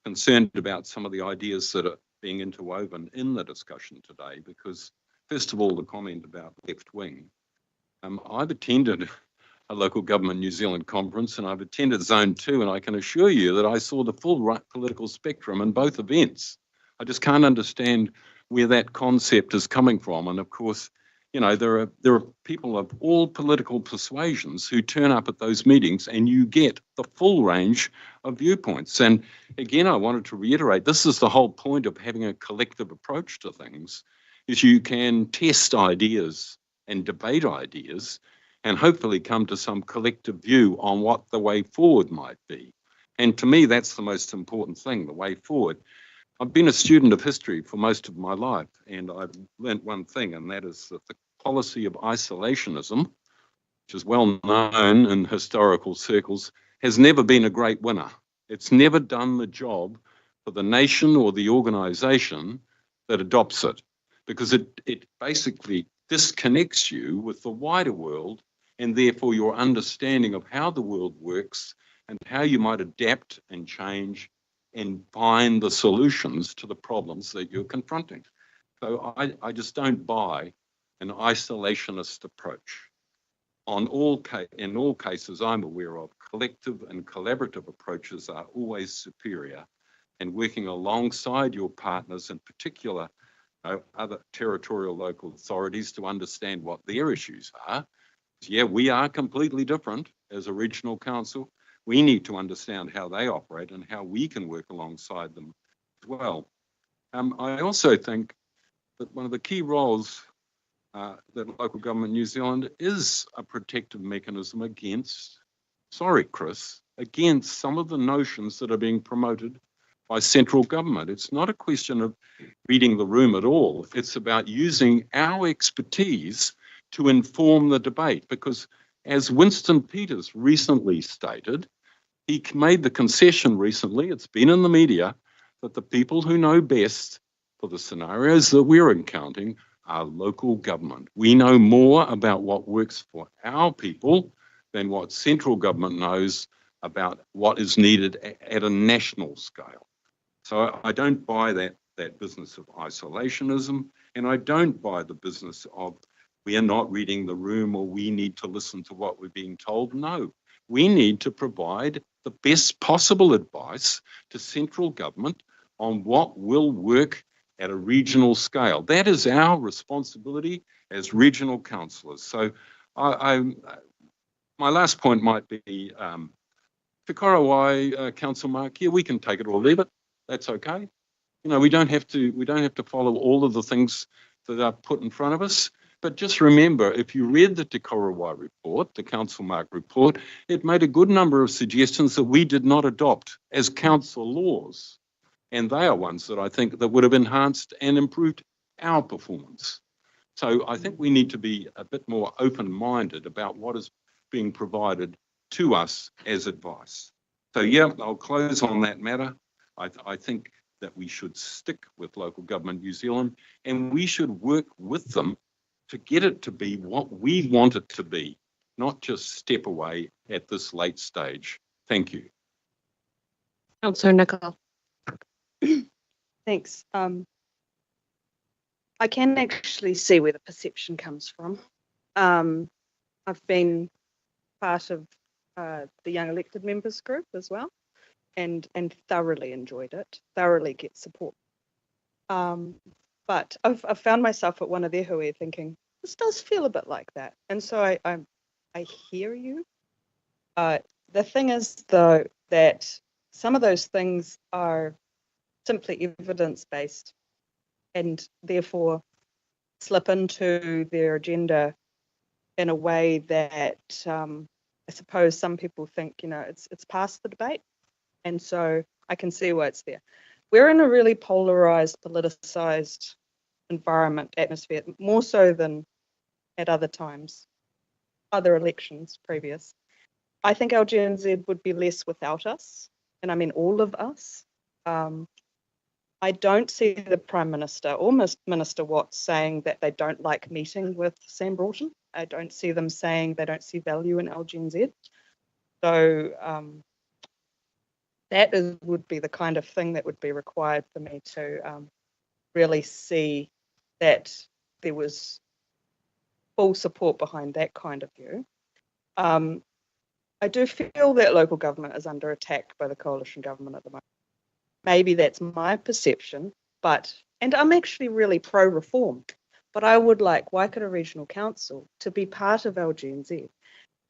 concerned about some of the ideas that are being interwoven in the discussion today, because first of all, the comment about left wing. I've attended a local government New Zealand conference and I've attended Zone 2, and I can assure you that I saw the full right political spectrum in both events. I just can't understand where that concept is coming from. And of course, there are people of all political persuasions who turn up at those meetings, and you get the full range of viewpoints. And again, I wanted to reiterate, this is the whole point of having a collective approach to things, is you can test ideas and debate ideas and hopefully come to some collective view on what the way forward might be. And to me, that's the most important thing, the way forward. I've been a student of history for most of my life, and I've learnt one thing, and that is that the policy of isolationism, which is well known in historical circles, has never been a great winner. It's never done the job for the nation or the organisation that adopts it, because it basically disconnects you with the wider world, and therefore your understanding of how the world works and how you might adapt and change and find the solutions to the problems that you're confronting. So I just don't buy an isolationist approach. In all cases I'm aware of, collective and collaborative approaches are always superior, and working alongside your partners, in particular other territorial local authorities, to understand what their issues are. Yeah, we are completely different as a regional council. We need to understand how they operate and how we can work alongside them as well. I also think that one of the key roles that local government New Zealand is a protective mechanism against, sorry, Chris, against some of the notions that are being promoted by central government. It's not a question of reading the room at all. It's about using our expertise to inform the debate, because as Winston Peters recently stated, he made the concession recently, it's been in the media, that the people who know best for the scenarios that we're encountering are local government. We know more about what works for our people than what central government knows about what is needed at a national scale. So I don't buy that business of isolationism, and I don't buy the business of we are not reading the room or we need to listen to what we're being told. No, we need to provide the best possible advice to central government on what will work at a regional scale. That is our responsibility as regional councillors. So my last point might be, Te Korawai, Council Mark, yeah, we can take it or leave it. That's okay. You know, we don't have to follow all of the things that are put in front of us. But just remember, if you read the Te Korawai report, the Council Mark report, it made a good number of suggestions that we did not adopt as council laws. And they are ones that I think that would have enhanced and improved our performance. So I think we need to be a bit more open-minded about what is being provided to us as advice. So yeah, I'll close on that matter. I think that we should stick with local government New Zealand, and we should work with them to get it to be what we want it to be, not just step away at this late stage. Thank you. Councillor Nicol. Thanks. I can actually see where the perception comes from. I've been part of the young elected members group as well, and thoroughly enjoyed it, thoroughly get support. But I've found myself at one of their hui thinking, this does feel a bit like that. And so I hear you. The thing is, though, that some of those things are simply evidence-based and therefore slip into their agenda in a way that I suppose some people think, you know, it's past the debate. And so I can see why it's there. We're in a really polarized, politicized environment, atmosphere, more so than at other times, other elections previous. I think LGNZ would be less without us, and I mean all of us. I don't see the Prime Minister or Minister Watts saying that they don't like meeting with Sam Broughton. I don't see them saying they don't see value in LGNZ. So that would be the kind of thing that would be required for me to really see that there was full support behind that kind of view. I do feel that local government is under attack by the coalition government at the moment. Maybe that's my perception, and I'm actually really pro-reform, but I would like Waikato Regional Council to be part of LGNZ,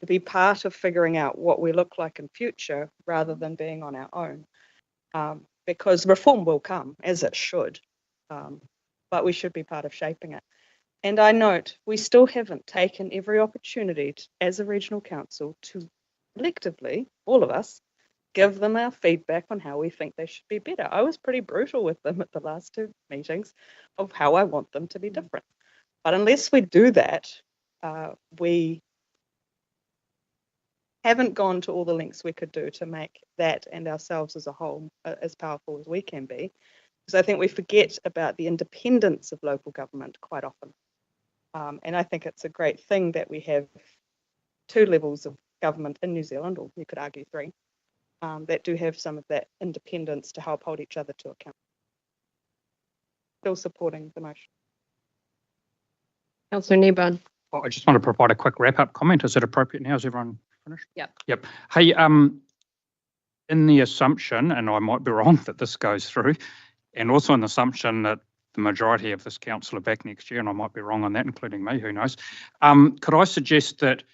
to be part of figuring out what we look like in future rather than being on our own, because reform will come, as it should, but we should be part of shaping it. And I note we still haven't taken every opportunity as a regional council to collectively, all of us, give them our feedback on how we think they should be better. I was pretty brutal with them at the last two meetings of how I want them to be different. But unless we do that, we haven't gone to all the lengths we could do to make that and ourselves as a whole as powerful as we can be. Because I think we forget about the independence of local government quite often. And I think it's a great thing that we have two levels of government in New Zealand, or you could argue three, that do have some of that independence to help hold each other to account. Still supporting the motion. Councillor Kneebone. Well, I just want to provide a quick wrap-up comment. Is it appropriate now? Is everyone finished? Yep. Yep. Hey, in the assumption, and I might be wrong, that this goes through, and also in the assumption that the majority of this council are back next year, and I might be wrong on that, including me, who knows. Could I suggest that,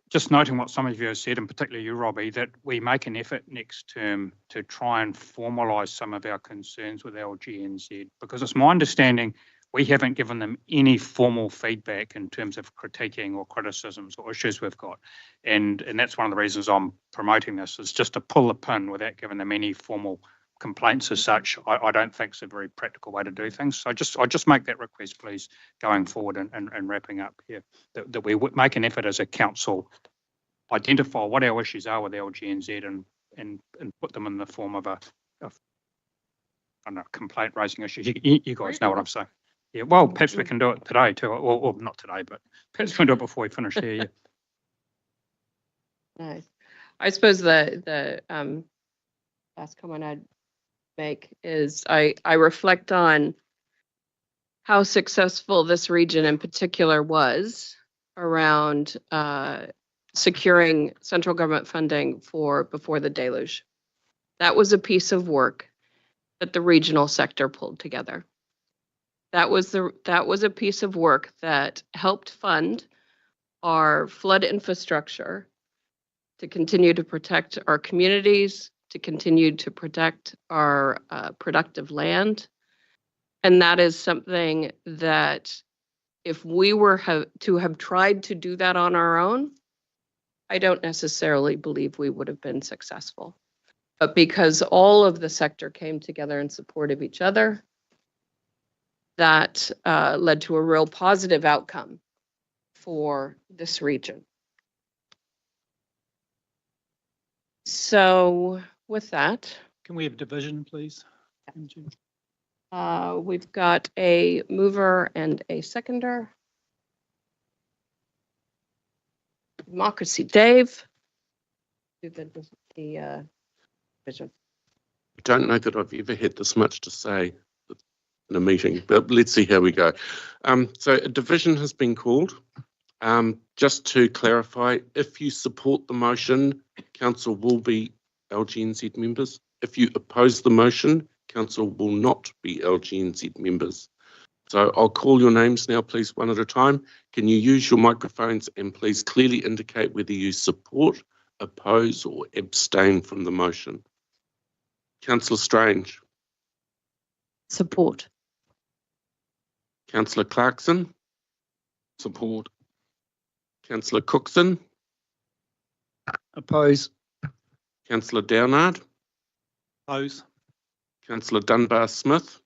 just noting what some of you have said, and particularly you, Robbie, that we make an effort next term to try and formalise some of our concerns with LGNZ, because it's my understanding we haven't given them any formal feedback in terms of critiquing or criticisms or issues we've got. And that's one of the reasons I'm promoting this, is just to pull the pin without giving them any formal complaints as such. I don't think it's a very practical way to do things. So I just make that request, please, going forward and wrapping up here, that we make an effort as a council, identify what our issues are with LGNZ and put them in the form of a I don't know, complaint raising issue. You guys know what I'm saying. Yeah, well, perhaps we can do it today too, or not today, but perhaps we can do it before we finish here. Yeah. Nice. I suppose the last comment I'd make is I reflect on how successful this region in particular was around securing central government funding for before the deluge. That was a piece of work that the regional sector pulled together. That was a piece of work that helped fund our flood infrastructure to continue to protect our communities, to continue to protect our productive land. And that is something that if we were to have tried to do that on our own, I don't necessarily believe we would have been successful. But because all of the sector came together in support of each other, that led to a real positive outcome for this region. So with that, Can we have division, please? we've got a mover and a seconder. Democracy, Dave. Do the division. I don't know that I've ever had this much to say in a meeting, but let's see how we go. So a division has been called. Just to clarify, if you support the motion, council will be LGNZ members. If you oppose the motion, council will not be LGNZ members. So I'll call your names now, please, one at a time. Can you use your microphones and please clearly indicate whether you support, oppose or abstain from the motion. Councillor Strange. Support. Councillor Clarkson. Support. Councillor Cookson. Oppose. Councillor Downard. Oppose. Councillor Dunbar-Smith.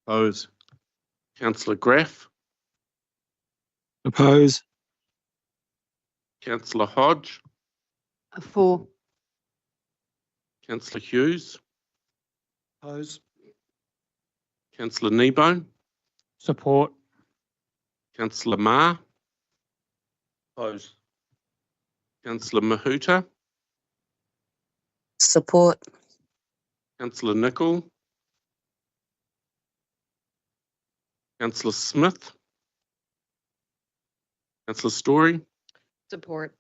Oppose. Councillor Graff. Oppose. Councillor Hodge. For. Councillor Hughes. Oppose. Councillor Kneebone. Support. Councillor Marr. Oppose. Councillor Mahuta. Support. Councillor Nicol. Councillor Smith. Councillor Story. Support.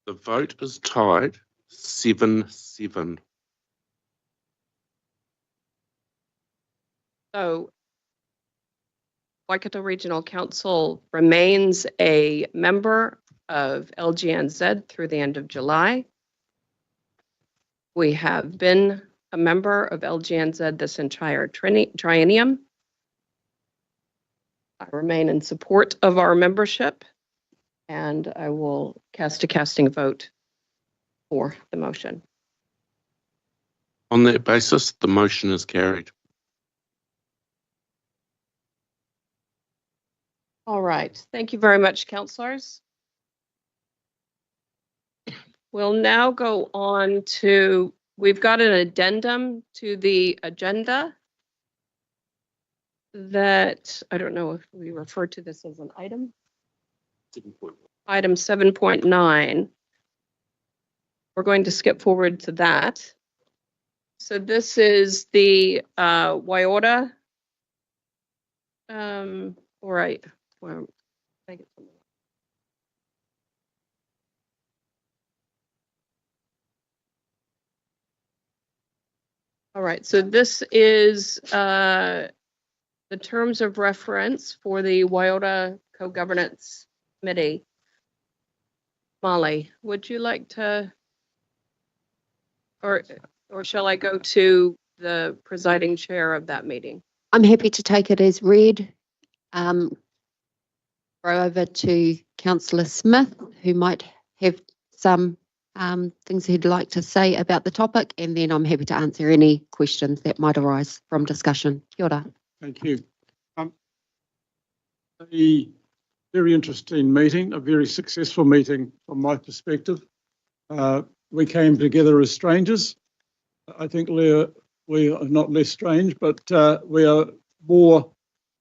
The vote is tied 7-7. So Waikato Regional Council remains a member of LGNZ through the end of July. We have been a member of LGNZ this entire triennium. I remain in support of our membership, and I will cast a casting vote for the motion. On that basis, the motion is carried. All right, thank you very much, councillors. We'll now go on to, we've got an addendum to the agenda that, I don't know if we refer to this as an item. Item 7.9. We're going to skip forward to that. So this is the Waikato. All right. Well, I get something. All right, so this is the terms of reference for the Waikato Co-Governance Committee. Molly, would you like to, or shall I go to the presiding chair of that meeting? I'm happy to take it as read. Throw over to Councillor Smith, who might have some things he'd like to say about the topic, and then I'm happy to answer any questions that might arise from discussion. Kia ora. Thank you. A very interesting meeting, a very successful meeting from my perspective. We came together as strangers. I think we are not less strange, but we are more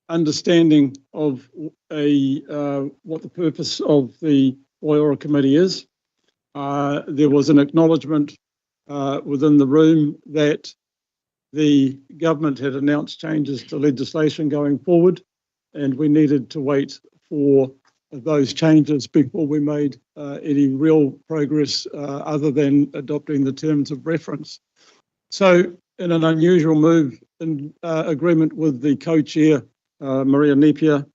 understanding of what the purpose of the Waikato Committee is. There was an acknowledgement within the room that the government had announced changes to legislation going forward, and we needed to wait for those changes before we made any real progress other than adopting the terms of reference. So in an unusual move, in agreement with the co-chair, Maria Nepia,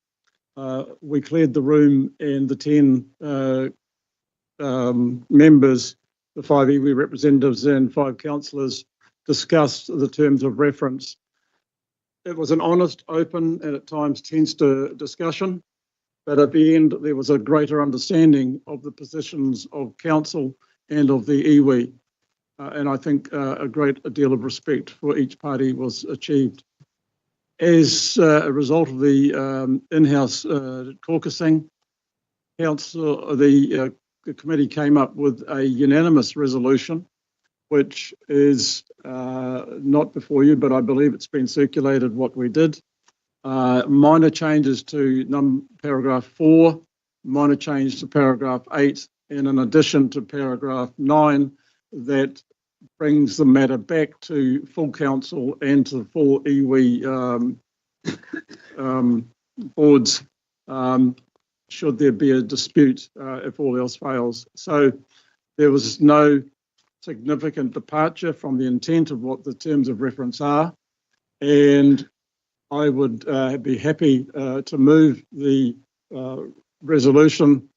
we cleared the room, and the 10 members, the 5 iwi representatives and 5 councillors, discussed the terms of reference. It was an honest, open, and at times tense discussion, but at the end there was a greater understanding of the positions of council and of the iwi, and I think a great deal of respect for each party was achieved. As a result of the in-house caucusing, the committee came up with a unanimous resolution, which is not before you, but I believe it's been circulated what we did. Minor changes to paragraph 4, minor change to paragraph 8, and an addition to paragraph 9 that brings the matter back to full council and to full iwi boards should there be a dispute if all else fails. So there was no significant departure from the intent of what the terms of reference are, and I would be happy to move the resolution,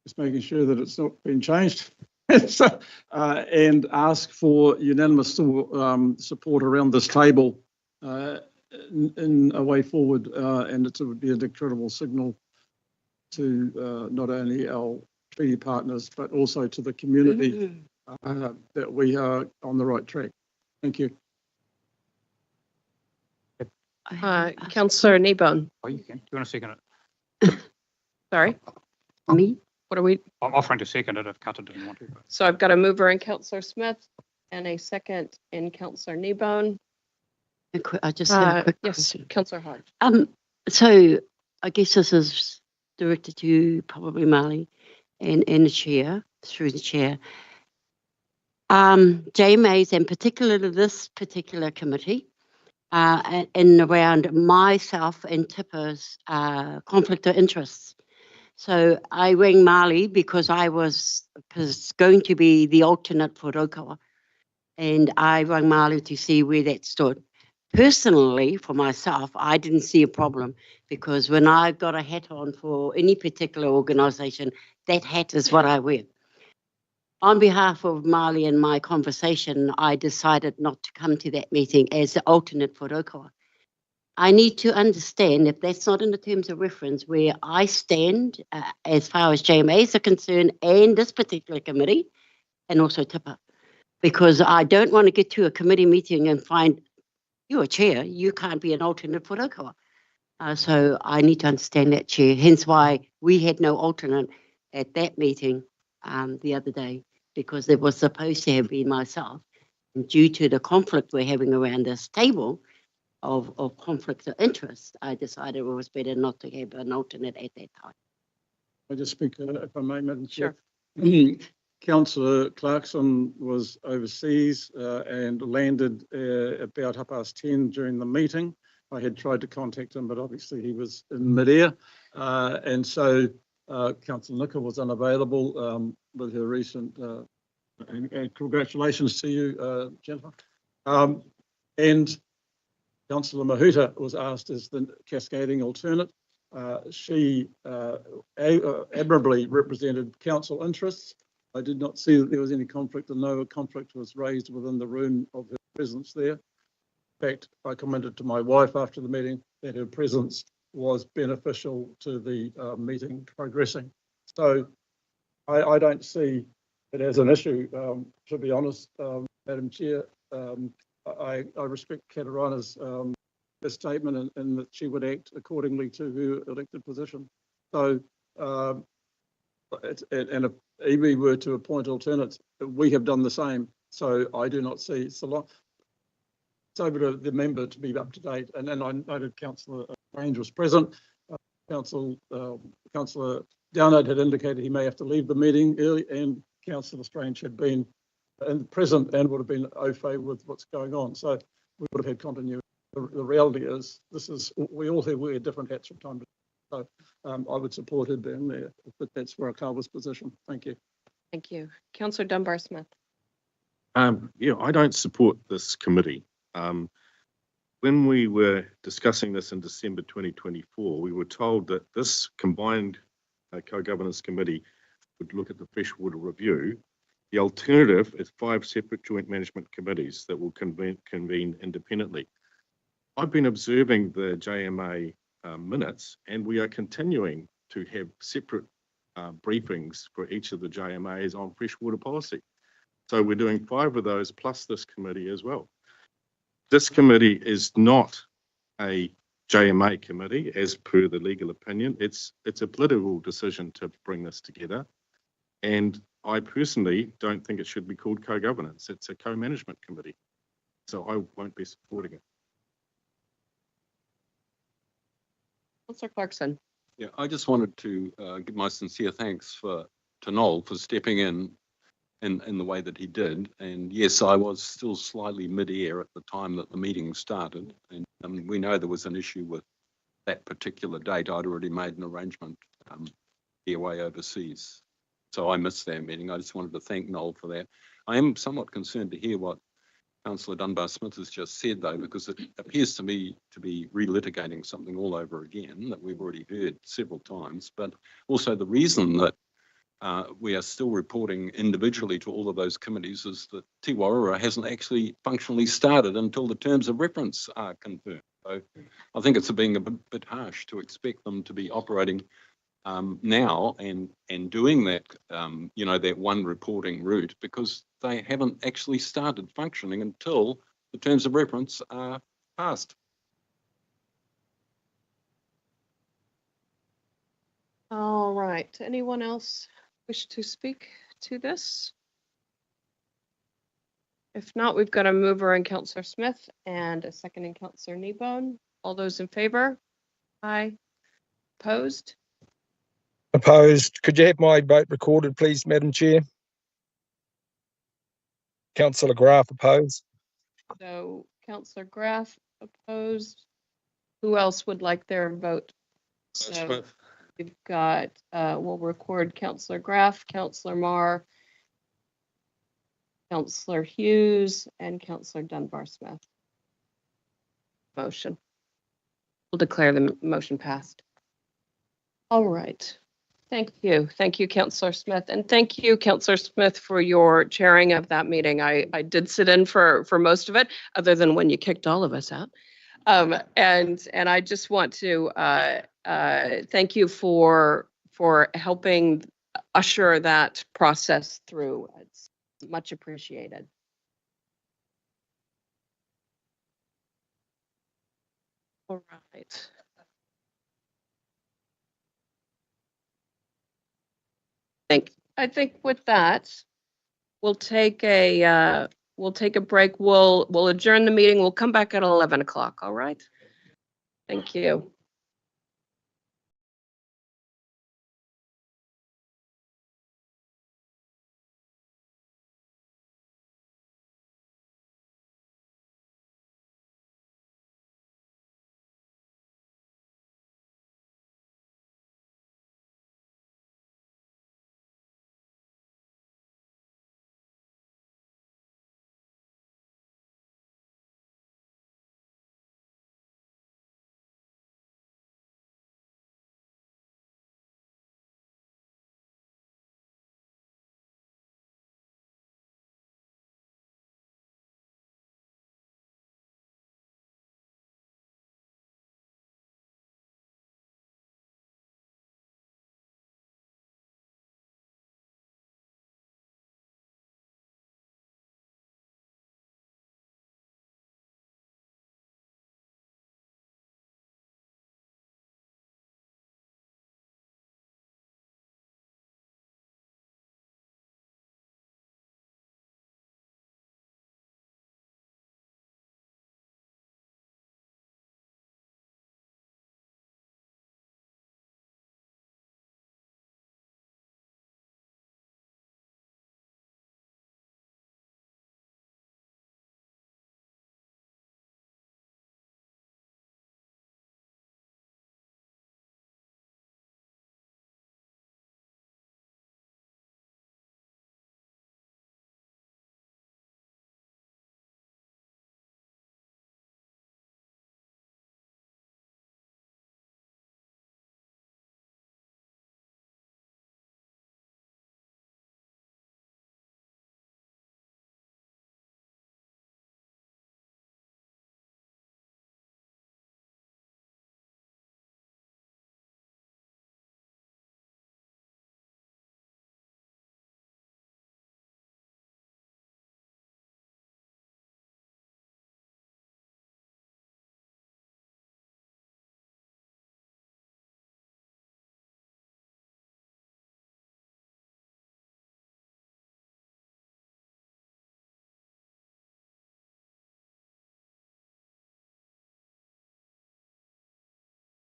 just making sure that it's not been changed, and ask for unanimous support around this table in a way forward, and it would be an incredible signal to not only our treaty partners but also to the community that we are on the right track. Thank you. Councillor Kneebone. Oh, you can. Do you want to second it? Sorry. Me? What are we? I'm offering to second it if Kata didn't want to. But. So I've got a mover in Councillor Smith and a second in Councillor Kneebone. I just have a quick yes, question. Councillor Hodge. So I guess this is directed to you, probably Marley, and the chair, through the chair. JMAs, and particularly this particular committee, in around myself and Tipper's conflict of interests. So I rang Marley because I was going to be the alternate for Raukawa, and I rang Marley to see where that stood. Personally, for myself, I didn't see a problem because when I got a hat on for any particular organisation, that hat is what I wear. On behalf of Marley and my conversation, I decided not to come to that meeting as the alternate for Raukawa. I need to understand, if that's not in the terms of reference, where I stand as far as JMAs are concerned and this particular committee, and also Tipper, because I don't want to get to a committee meeting and find you're a chair, you can't be an alternate for Raukawa. So I need to understand that, Chair, hence why we had no alternate at that meeting the other day, because it was supposed to have been myself. And due to the conflict we're having around this table of conflict of interest, I decided it was better not to have an alternate at that time. I just speak, if I may, Madam Chair. Sure. Councillor Clarkson was overseas and landed about 10:30 during the meeting. I had tried to contact him, but obviously he was in midair. And so Councillor Nicker was unavailable with her recent, and congratulations to you, Jennifer. And Councillor Mahuta was asked as the cascading alternate. She admirably represented council interests. I did not see that there was any conflict, and no conflict was raised within the room of her presence there. In fact, I commented to my wife after the meeting that her presence was beneficial to the meeting progressing. So I don't see it as an issue, to be honest, Madam Chair. I respect Katarana's statement and that she would act accordingly to her elected position. So, and if EB were to appoint alternates, we have done the same. So I do not see it's over to the member to be up to date. And then I noted Councillor Strange was present. Councillor Downard had indicated he may have to leave the meeting early, and Councillor Strange had been present and would have been au fait with what's going on. So we would have had continuity. The reality is, we all wear different hats from time to time. So I would support her being there, but that's Furukawa's position. Thank you. Thank you. Councillor Dunbar-Smith. Yeah, I don't support this committee. When we were discussing this in December 2024, we were told that this combined co-governance committee would look at the freshwater review. The alternative is 5 separate joint management committees that will convene independently. I've been observing the JMA minutes, and we are continuing to have separate briefings for each of the JMAs on freshwater policy. So we're doing 5 of those plus this committee as well. This committee is not a JMA committee as per the legal opinion. It's a political decision to bring this together. And I personally don't think it should be called co-governance. It's a co-management committee. So I won't be supporting it. Councillor Clarkson. Yeah, I just wanted to give my sincere thanks to Noel for stepping in the way that he did. And yes, I was still slightly mid-air at the time that the meeting started. And we know there was an issue with that particular date. I'd already made an arrangement away overseas. So I missed that meeting. I just wanted to thank Noel for that. I am somewhat concerned to hear what Councillor Dunbar-Smith has just said, though, because it appears to me to be relitigating something all over again that we've already heard several times. But also the reason that we are still reporting individually to all of those committees is that Te Wairua hasn't actually functionally started until the terms of reference are confirmed. So I think it's being a bit harsh to expect them to be operating now and doing that, that one reporting route, because they haven't actually started functioning until the terms of reference are passed. All right. Anyone else wish to speak to this? If not, we've got a mover in Councillor Smith and a second in Councillor Kneebone. All those in favor? Aye. Opposed? Opposed. Could you have my vote recorded, please, Madam Chair? Councillor Graf opposed. So Councillor Graf opposed. Who else would like their vote? So we've got, we'll record Councillor Graf, Councillor Marr, Councillor Hughes, and Councillor Dunbar-Smith. Motion. We'll declare the motion passed. All right. Thank you. Thank you, Councillor Smith. And thank you, Councillor Smith, for your chairing of that meeting. I did sit in for most of it, other than when you kicked all of us out. And I just want to thank you for helping usher that process through. It's much appreciated. All right. I think with that, we'll take a break. We'll adjourn the meeting. We'll come back at 11 o'clock. All right. Thank you.